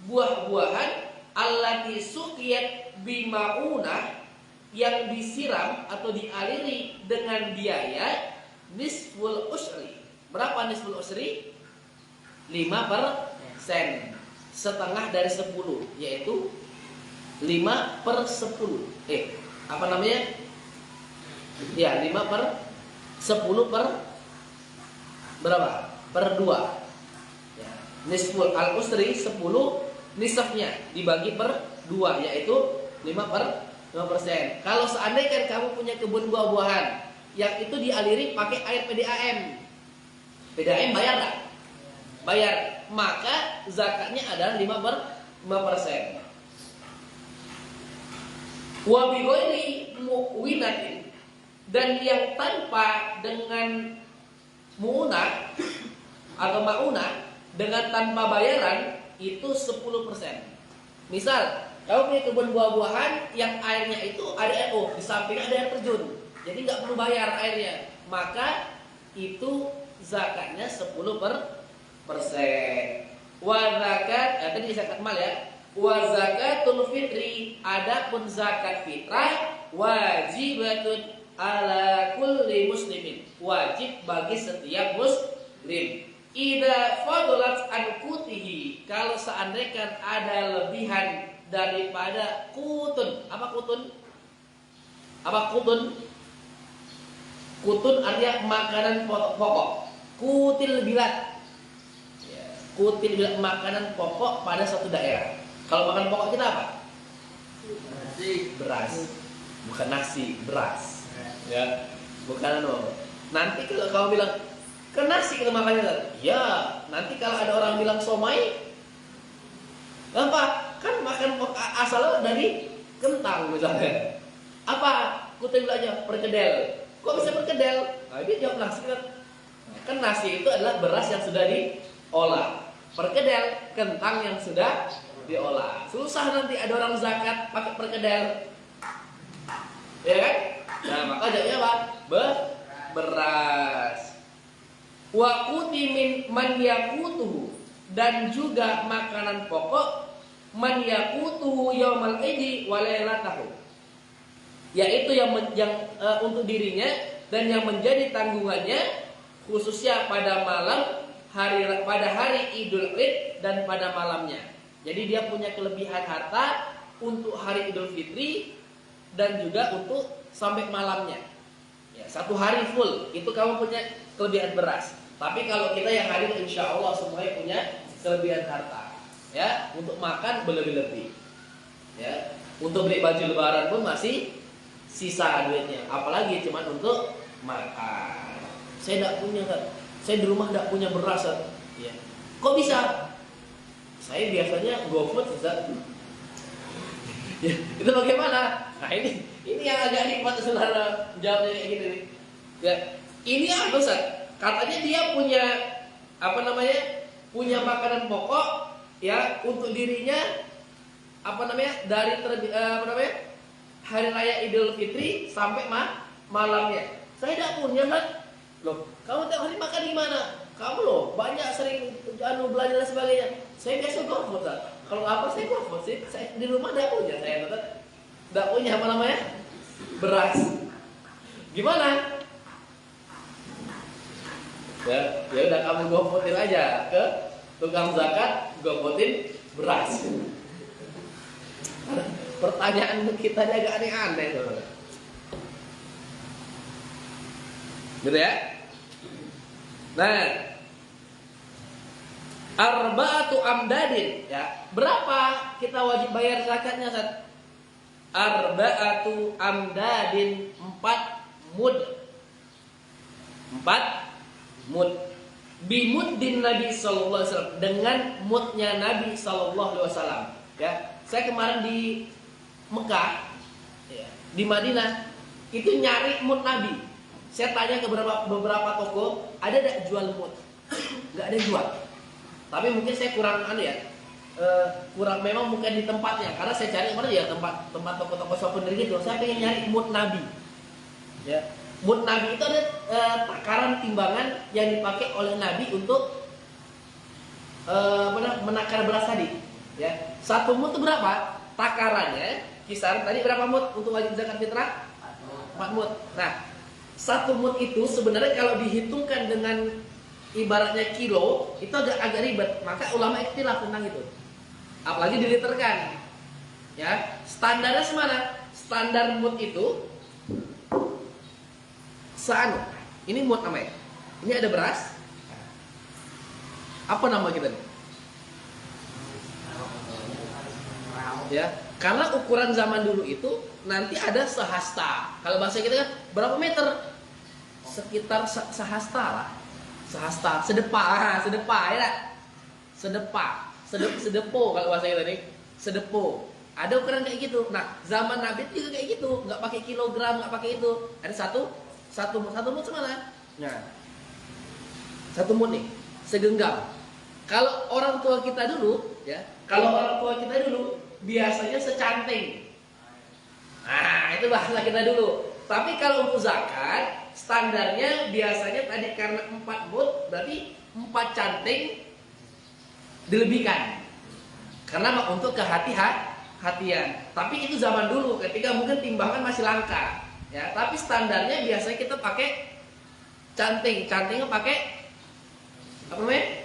buah-buahan, allati suqiyat bimaunah, yang disiram atau dialiri dengan biaya nisful usri. Berapa nisful usri? 5%. Setengah dari 10, yaitu 5/10. Apa namanya? Ya, 5/10 berapa? Per 2. Ya, nisful al-usri 10, nisabnya dibagi per 2, yaitu 5%. Kalau seandainya kamu punya kebun buah-buahan yang itu dialiri pakai air PDAM. PDAM bayar nggak? Bayar. Maka zakatnya adalah 5%. Wa bi ghairi mu'winatin, dan yang tanpa dengan mu'unah atau ma'unah, dengan tanpa bayaran, itu 10%. Misal kamu punya kebun buah-buahan yang airnya itu ada RO, di samping ada air terjun, jadi nggak perlu bayar airnya, maka itu zakatnya 10%. Wa zakat, tadi zakat mal ya. Wa zakatul fitri, adapun zakat fitrah, wajibatun ala kulli muslimin, wajib bagi setiap muslim. Idza fadalat an qutihi, kalau seandainya ada lebihan daripada kutun. Apa kutun? Apa kutun? Kutun artinya makanan pokok. Kutil bilat. Ya, kutil bilat, makanan pokok pada suatu daerah. Kalau makan pokok kita apa? Nasi, beras. Bukan nasi, beras. Ya, bukan Nanti kalau kamu bilang ke nasi kita makannya, ya nanti kalau ada orang bilang somai, apa? Kan makan asalnya dari kentang misalnya. Apa? Kutil aja perkedel. kok bisa perkedel? Nah, dia jawab nasi kan nasi itu adalah beras yang sudah diolah. Perkedel kentang yang sudah diolah. Susah nanti ada orang zakat pakai perkedel. Ya kan? Nah, maka jawabnya apa? Beras. Wa min man yaqutuhu, dan juga makanan pokok man yaqutuhu yaumal idi wa lailatahu, yaitu yang untuk dirinya dan yang menjadi tanggungannya khususnya pada hari Idul Id dan pada malamnya. Jadi dia punya kelebihan harta untuk hari Idul Fitri dan juga untuk sampai malamnya. Ya, satu hari full itu kamu punya kelebihan beras. Tapi kalau kita yang hari itu insya Allah semuanya punya kelebihan harta. Ya, untuk makan berlebih-lebih. Ya, untuk beli baju lebaran pun masih sisa duitnya. Apalagi cuma untuk makan. Saya tidak punya kan. Saya di rumah tidak punya beras. Ya. Kok bisa? Saya biasanya GoFood, Ustaz. Ya, itu bagaimana? Nah ini yang agak nikmat saudara jawabnya kayak gini nih. Ya, ini apa Ustaz? Katanya dia punya punya makanan pokok ya untuk dirinya dari hari raya Idul Fitri sampai malamnya. Saya tidak punya kan? Loh, kamu tiap hari makan di mana? Kamu loh banyak sering belanja dan sebagainya. Saya biasa GoFood Ustaz. Kalau apa saya GoFood sih? Saya di rumah tidak punya tidak punya beras. Gimana? Ya udah kamu GoFoodin aja ke tukang zakat, GoFoodin beras. Pertanyaan kita agak aneh-aneh tuh. Gitu ya? Nah, arba'atu amdadin ya. Berapa kita wajib bayar zakatnya, Ustaz? Arba'atu amdadin 4 mud. 4 mud. Bimuddin Nabi sallallahu alaihi wasallam, dengan mudnya Nabi sallallahu alaihi wasallam. Ya, saya kemarin di Mekah, ya, di Madinah itu nyari mud Nabi. Saya tanya ke beberapa toko, ada tidak jual mud? Enggak ada jual. Tapi mungkin saya kurang kurang memang bukan di tempatnya, karena saya cari mana ya tempat toko-toko souvenir gitu. Saya pengen nyari mud Nabi. Ya. Mud Nabi itu ada takaran timbangan yang dipakai oleh Nabi untuk menakar beras tadi. Ya. 1 mud itu berapa? Takarannya kisaran tadi berapa mud untuk wajib zakat fitrah? 4 mud. Nah, 1 mud itu sebenarnya kalau dihitungkan dengan ibaratnya kilo itu agak ribet. Maka ulama ikhtilaf tentang itu. Apalagi diliterkan. Ya, standarnya semana? Standar mud itu ini mud namanya. Ini ada beras. Apa nama kita nih? Ya, karena ukuran zaman dulu itu nanti ada sehasta. Kalau bahasa kita kan berapa meter? Sekitar sehasta lah. Sehasta, sedepa ya. Sedepo kalau bahasa kita nih. Sedepo. Ada ukuran kayak gitu. Nah, zaman Nabi juga kayak gitu, nggak pakai kilogram, nggak pakai itu. Ada satu mud semana? Nah, 1 mud nih, segenggam. Kalau orang tua kita dulu, ya, biasanya secanting. Nah, itu bahasa kita dulu. Tapi kalau untuk zakat, standarnya biasanya tadi karena 4 mud, berarti 4 canting dilebihkan. Karena untuk kehati-hatian. Tapi itu zaman dulu ketika mungkin timbangan masih langka. Ya, tapi standarnya biasanya kita pakai canting. Cantingnya pakai apa namanya?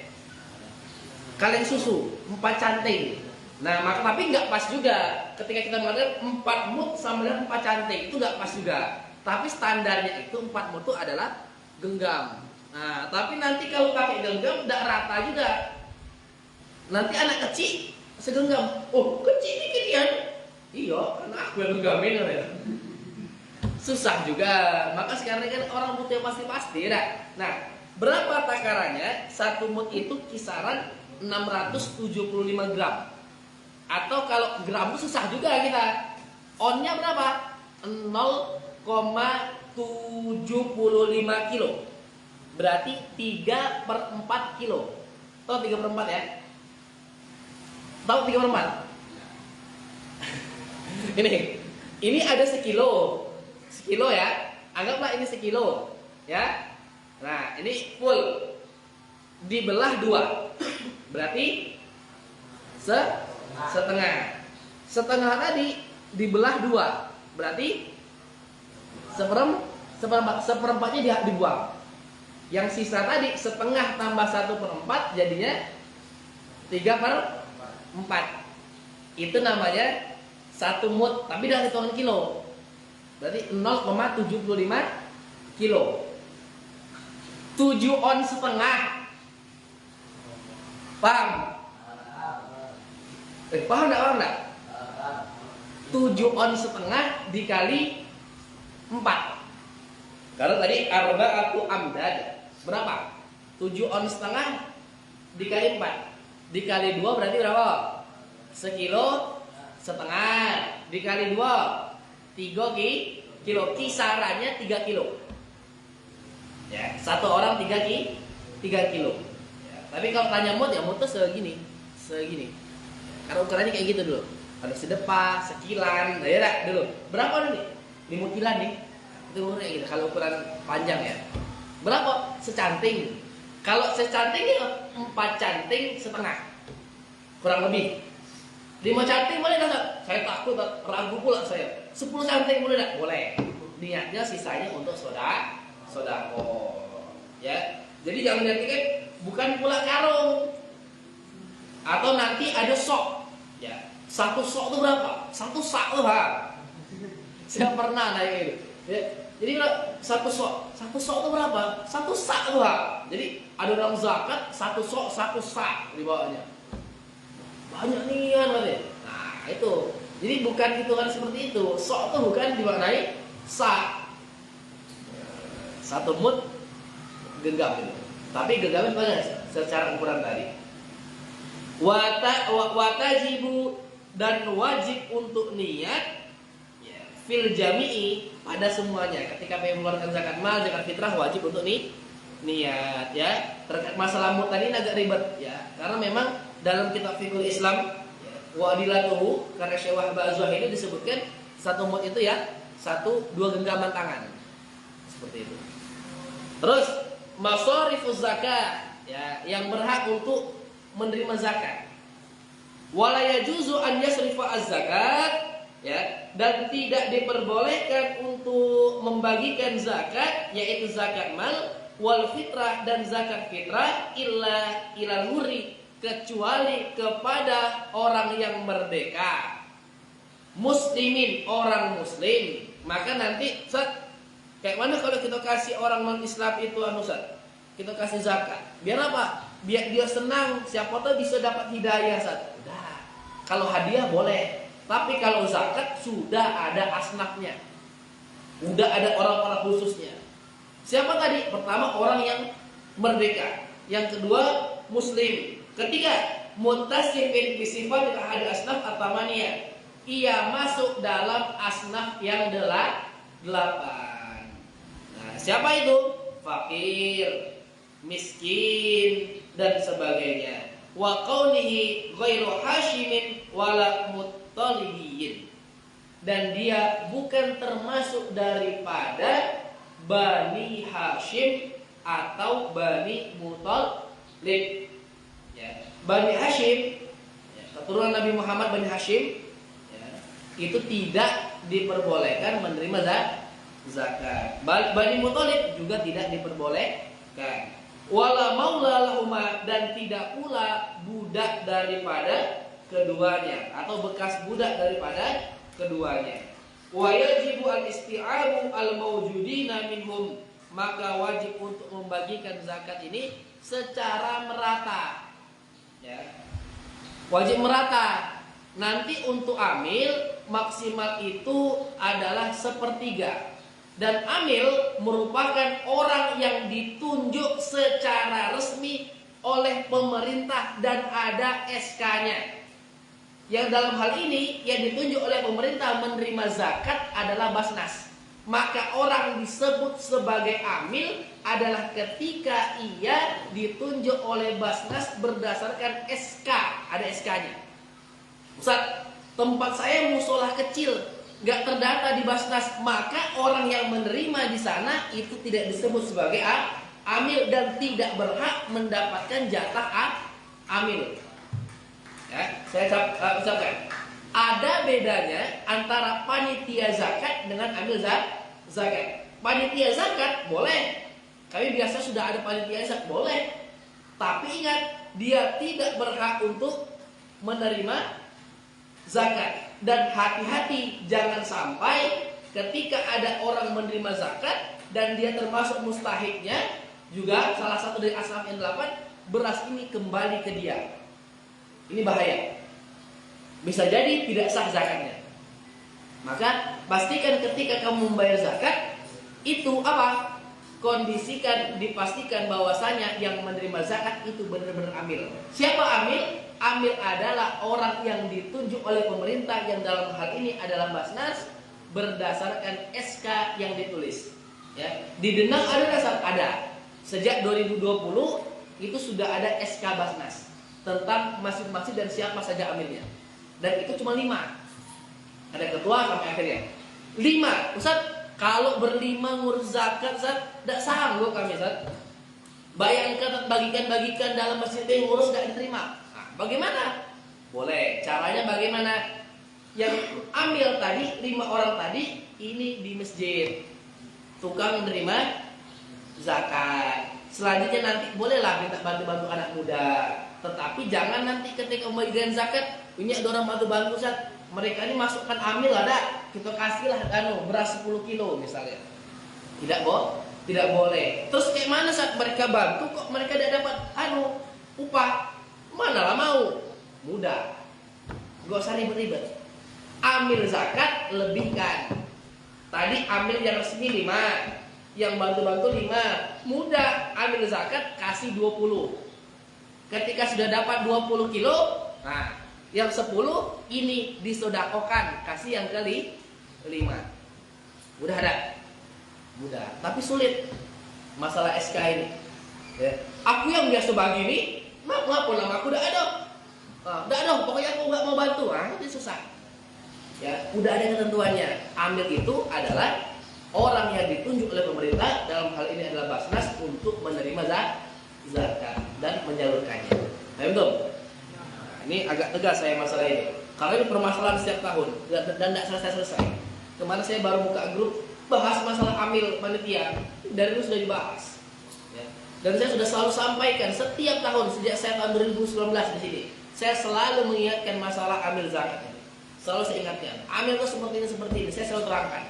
Kaleng susu, 4 canting. Nah, maka tapi nggak pas juga ketika kita mengatakan 4 mud sama dengan 4 canting, itu nggak pas juga. Tapi standarnya itu 4 mud itu adalah genggam. Nah, tapi nanti kalau pakai genggam nggak rata juga. Nanti anak kecil segenggam. Oh, kecil dikit ya? Iya, karena aku yang genggamin ya. Susah juga. Maka sekarang kan orang butuh pasti-pasti ya. Nah, berapa takarannya? 1 mud itu kisaran 675 gram. Atau kalau gram itu susah juga kita. Onnya berapa? 0,5 75 kilo. Berarti 3/4 kilo. Tahu 3/4 ya? Tahu 3/4? Ini ada sekilo. Sekilo ya. Anggaplah ini sekilo, ya. Nah, ini full dibelah 2. Berarti setengah. Setengah tadi dibelah 2. Berarti seperempatnya dibuang. Yang sisa tadi setengah tambah 1/4 jadinya 3/4. Itu namanya 1 mut, tapi dalam hitungan kilo. Berarti 0,75 kilo. 7 on setengah. Paham? Paham enggak? 7 on setengah dikali 4. Karena tadi arba'atu amdad. Berapa? 7 on setengah dikali 4. Dikali 2 berarti berapa? 1,5 kilo. Dikali 2 3 kilo. Kisarannya 3 kilo. Ya, satu orang 3 kilo. Ya, tapi kalau tanya mut, ya mut tuh segini. Karena ukurannya kayak gitu dulu. Ada sedepa, sekilan, ya dulu. Berapa nih? 5 kilan nih. Itu umurnya gitu. Kalau ukuran panjang ya. Berapa? Secanting. Kalau secantingnya 4 canting setengah. Kurang lebih. 5 canting boleh enggak? Saya takut, ragu pula saya. 10 canting boleh enggak? Boleh. Niatnya sisanya untuk sodako. Ya. Jadi jangan niatkan bukan pula karung. Atau nanti ada sok. Ya. 1 sok itu berapa? 1 sak tuh, ha. Saya pernah nanya itu. Ya. Jadi kalau 1 sok itu berapa? 1 sak tuh, ha. Jadi ada orang zakat 1 sok 1 sak di bawahnya. Banyak nian berarti. Nah, itu. Jadi bukan hitungan seperti itu. Sok itu bukan dimaknai sak. 1 mut genggam itu. Tapi genggamnya banyak secara ukuran tadi. Watajibu dan wajib untuk niat ya, fil jami'i pada semuanya. Ketika mengeluarkan zakat mal, zakat fitrah wajib untuk niat ya. Terkait masalah mut tadi agak ribet ya. Karena memang dalam kitab Fiqhul Islam ya, wa adilatuhu karena Syekh Wahbah Az-Zuhaili disebutkan 1 mut itu ya 2 genggaman tangan. Seperti itu. Terus masarifuz zakat ya, yang berhak untuk menerima zakat. Wala yajuzu an yasrifa az-zakat ya, dan tidak diperbolehkan untuk membagikan zakat yaitu zakat mal wal fitrah dan zakat fitrah illa ilal hurri, kecuali kepada orang yang merdeka, muslimin, orang muslim. Maka nanti kayak mana kalau kita kasih orang non Islam itu kita kasih zakat, biar apa? Biar dia senang, siapa tahu bisa dapat hidayah. Udah. Kalau hadiah boleh, tapi kalau zakat sudah ada asnafnya, udah ada orang-orang khususnya. Siapa tadi? Pertama orang yang merdeka, yang kedua muslim, ketiga muntasifin bisifat ahad asnaf at-tamaniyah, ia masuk dalam asnaf yang 8. Nah, siapa itu? Fakir, miskin dan sebagainya. Wa qawlihi ghairu hasyimin wala muttalibiyin, dan dia bukan termasuk daripada Bani Hashim atau Bani Muttalib ya. Bani Hashim ya, keturunan Nabi Muhammad Bani Hashim ya, itu tidak diperbolehkan menerima zakat. Bani Muttalib juga tidak diperbolehkan. Wala maula lahuma, dan tidak pula budak daripada keduanya atau bekas budak daripada keduanya. Wa yajibu al-isti'abu al-mawjudina minhum, maka wajib untuk membagikan zakat ini secara merata. Ya. Wajib merata. Nanti untuk amil maksimal itu adalah 1/3. Dan amil merupakan orang yang ditunjuk secara resmi oleh pemerintah dan ada SK-nya. Yang dalam hal ini yang ditunjuk oleh pemerintah menerima zakat adalah Basnas. Maka orang disebut sebagai amil adalah ketika ia ditunjuk oleh Basnas berdasarkan SK. Ada SK-nya. Ustaz, tempat saya musola kecil, gak terdata di Basnas, maka orang yang menerima di sana itu tidak disebut sebagai amil dan tidak berhak mendapatkan jatah amil. Ya, saya ucapkan. Ada bedanya antara panitia zakat dengan amil zakat. Panitia zakat boleh. Kami biasa sudah ada panitia zakat, boleh. Tapi ingat, dia tidak berhak untuk menerima zakat. Dan hati-hati, jangan sampai ketika ada orang menerima zakat dan dia termasuk mustahiknya, juga salah satu dari asnaf yang 8, beras ini kembali ke dia. Ini bahaya. Bisa jadi tidak sah zakatnya. Maka pastikan ketika kamu membayar zakat, itu apa? Kondisikan, dipastikan bahwasanya yang menerima zakat itu benar-benar amil. Siapa amil? Amil adalah orang yang ditunjuk oleh pemerintah, yang dalam hal ini adalah Basnas, berdasarkan SK yang ditulis. Ya. Di Denang ada dasar? Ada. Sejak 2020 itu sudah ada SK Basnas tentang masjid-masjid dan siapa saja amilnya. Dan itu cuma 5. Ada ketua sampai akhirnya 5. Ustaz, kalau berlima ngurus zakat, Ustaz, tidak sanggup kami, Ustaz. Bayangkan bagikan dalam masjid yang ngurus tidak diterima. Nah, bagaimana? Boleh. Caranya bagaimana? Yang ambil tadi 5 orang tadi ini di masjid, tukang menerima zakat. Selanjutnya nanti bolehlah minta bantu-bantu anak muda. Tetapi jangan nanti ketika membagikan zakat, ini ada orang bantu-bantu, Ustaz. Mereka ini masukkan amil ada, kita kasihlah beras 10 kilo misalnya. Tidak boleh. Terus kayak mana saat mereka bantu kok mereka tidak dapat upah? Manalah mau. Mudah. Gak usah ribet-ribet. Amil zakat lebihkan. Tadi amil yang resmi 5, yang bantu-bantu 5. Mudah, amil zakat kasih 20. Ketika sudah dapat 20 kilo, nah yang 10 ini disodakokan, kasih yang ke 5. Mudah ada? Mudah, tapi sulit masalah SK ini. Ya. Aku yang biasa bagi ini, ngapa nama aku udah ada? Udah ada, pokoknya aku nggak mau bantu. Itu susah. Ya, udah ada ketentuannya. Amil itu adalah orang yang ditunjuk oleh pemerintah, dalam hal ini adalah Basnas, untuk menerima zakat dan menyalurkannya. Paham belum? Ini agak tegas saya masalah ini. Karena ini permasalahan setiap tahun dan tidak selesai-selesai. Kemarin saya baru buka grup bahas masalah amil panitia. Dari itu sudah dibahas. Ya. Dan saya sudah selalu sampaikan setiap tahun sejak saya tahun 2019 di sini. Saya selalu mengingatkan masalah amil zakat ini. Selalu saya ingatkan. Amil itu seperti ini. Saya selalu terangkan.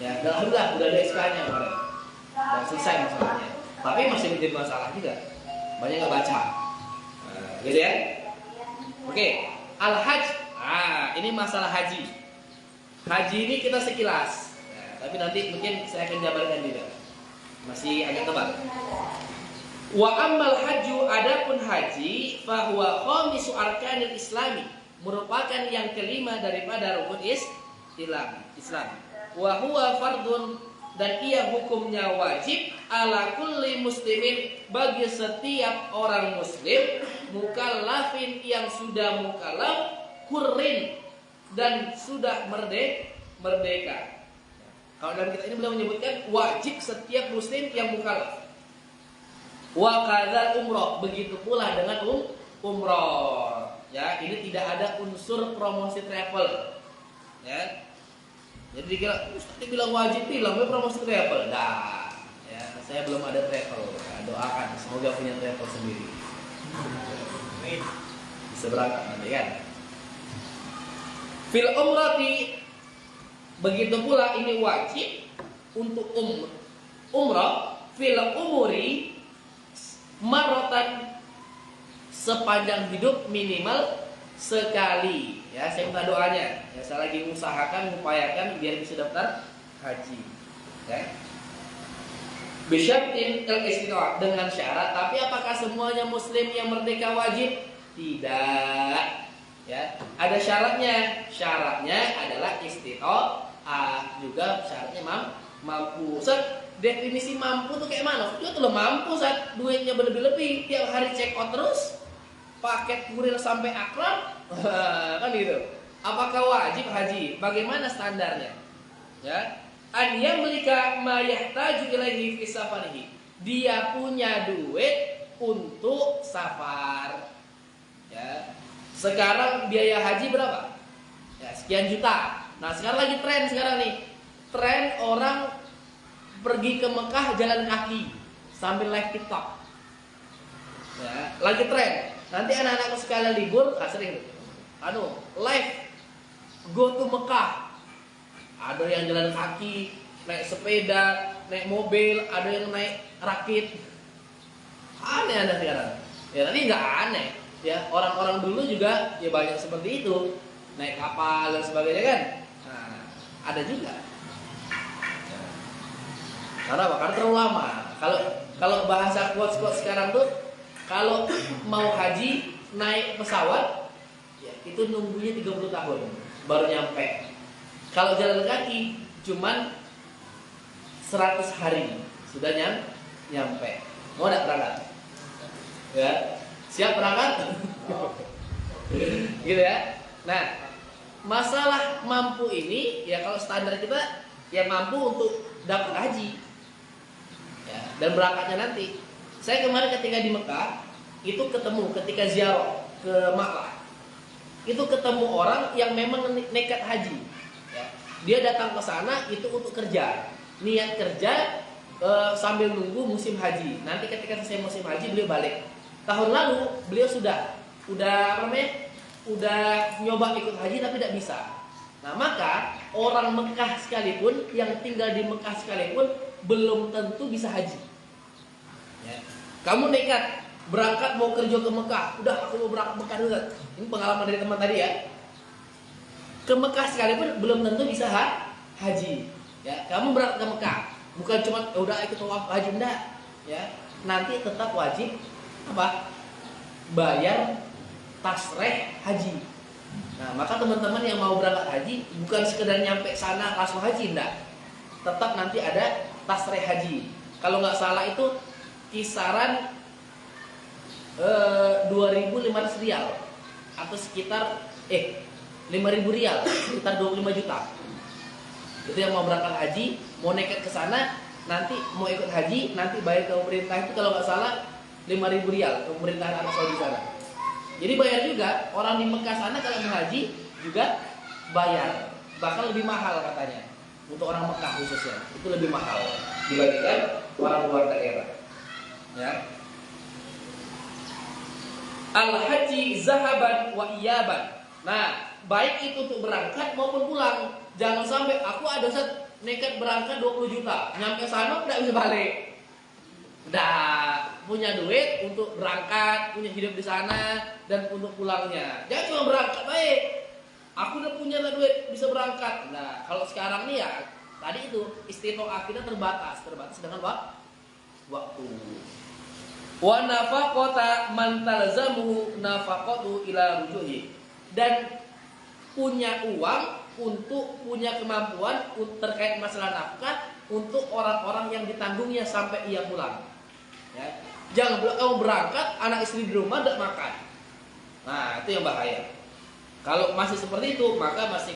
Ya, alhamdulillah sudah ada SK-nya kemarin. Dan selesai masalahnya. Tapi masih menjadi masalah juga. Banyak nggak baca. Gitu ya. Oke, al-hajj. Ini masalah haji. Haji ini kita sekilas. Tapi nanti mungkin saya akan jabarkan juga. Masih agak tebal. Wa ammal hajju, adapun haji, fahuwa khamisu arkanil islami, merupakan yang kelima daripada rukun Islam. Wa huwa fardun, dan ia hukumnya wajib ala kulli muslimin, bagi setiap orang muslim, mukallafin yang sudah mukallaf, hurrin, dan sudah merdeka. Kalau dalam kitab ini beliau menyebutkan wajib setiap muslim yang mukallaf. Wa kadzal umrah, begitu pula dengan umrah. Ya, ini tidak ada unsur promosi travel. Ya. Jadi Ustaz bilang wajib, bilang promosi travel. Nah, ya, saya belum ada travel. Nah, doakan semoga punya travel sendiri. Bisa berangkat nanti kan. Fil umrati, begitu pula ini wajib untuk umrah fil umuri maratan, sepanjang hidup minimal sekali. Ya, saya minta doanya. Ya, saya lagi usahakan, upayakan biar bisa daftar haji. Ya. Bisyartin al-istita'ah, dengan syarat. Tapi apakah semuanya muslim yang merdeka wajib? Tidak. Ya, ada syaratnya. Syaratnya adalah juga syaratnya mampu. Ustaz, definisi mampu tuh kayak mana? Itu tuh mampu saat duitnya berlebih-lebih, tiap hari check out terus, paket kurir sampai akrab, kan gitu. Apakah wajib haji? Bagaimana standarnya? Ya, an yamlika ma yahtaju ilaihi fi safarihi. Dia punya duit untuk safar. Ya. Sekarang biaya haji berapa? Ya, sekian juta. Nah, sekarang lagi tren sekarang nih. Tren orang pergi ke Mekah jalan kaki sambil live TikTok. Ya, lagi tren. Nanti anak-anak sekalian libur, sering live go to Mekah. Ada yang jalan kaki, naik sepeda, naik mobil, ada yang naik rakit. Aneh ada sekarang. Ya, tapi nggak aneh. Ya, orang-orang dulu juga ya banyak seperti itu, naik kapal dan sebagainya kan. Nah, ada juga. Karena apa? Karena terlalu lama. Kalau bahasa quotes sekarang tuh, kalau mau haji naik pesawat, ya, itu nunggunya 30 tahun baru nyampe. Kalau jalan kaki cuman 100 hari sudah nyampe. Mau enggak berangkat? Ya, siap berangkat? Gitu ya. Nah, masalah mampu ini ya kalau standar kita yang mampu untuk dapat haji. Ya, dan berangkatnya nanti. Saya kemarin ketika di Mekah itu ketemu ketika ziarah ke Makkah. Itu ketemu orang yang memang nekat haji. Ya, dia datang ke sana itu untuk kerja. Niat kerja sambil nunggu musim haji. Nanti ketika selesai musim haji beliau balik. Tahun lalu beliau udah nyoba ikut haji tapi tidak bisa. Nah, maka orang Mekah sekalipun yang tinggal di Mekah sekalipun belum tentu bisa haji. Ya. Kamu nekat berangkat mau kerja ke Mekah, udah aku mau berangkat Mekah dulu. Ini pengalaman dari teman tadi ya. Ke Mekah sekalipun belum tentu bisa haji. Ya, kamu berangkat ke Mekah, bukan cuma udah ikut tawaf haji enggak. Ya, nanti tetap wajib apa? Bayar tasreh haji. Nah, maka teman-teman yang mau berangkat haji bukan sekedar nyampe sana langsung haji enggak. Tetap nanti ada tasreh haji. Kalau nggak salah itu kisaran 2.500 rial atau sekitar 5.000 rial, sekitar 25 juta. Itu yang mau berangkat haji, mau nekat ke sana, nanti mau ikut haji, nanti bayar ke pemerintah itu kalau nggak salah 5.000 rial ke pemerintahan Arab Saudi sana. Jadi bayar juga, orang di Mekah sana kalau mau haji juga bayar, bahkan lebih mahal katanya. Untuk orang Mekah khususnya itu lebih mahal dibandingkan orang luar daerah. Ya. Al-haji zahaban wa iyaban. Nah, baik itu untuk berangkat maupun pulang. Jangan sampai aku ada saat nekat berangkat 20 juta, nyampe sana tidak bisa balik. Udah punya duit untuk berangkat, punya hidup di sana dan untuk pulangnya. Jangan cuma berangkat baik. Aku udah punya duit bisa berangkat. Nah, kalau sekarang nih ya tadi itu istitoah kita terbatas dengan waktu. Wa nafaqata man talzamuhu nafaqatu ila rujuhi. Dan punya uang untuk punya kemampuan terkait masalah nafkah untuk orang-orang yang ditanggungnya sampai ia pulang. Ya. Jangan kamu berangkat, anak istri di rumah tidak makan. Nah, itu yang bahaya. Kalau masih seperti itu, maka masih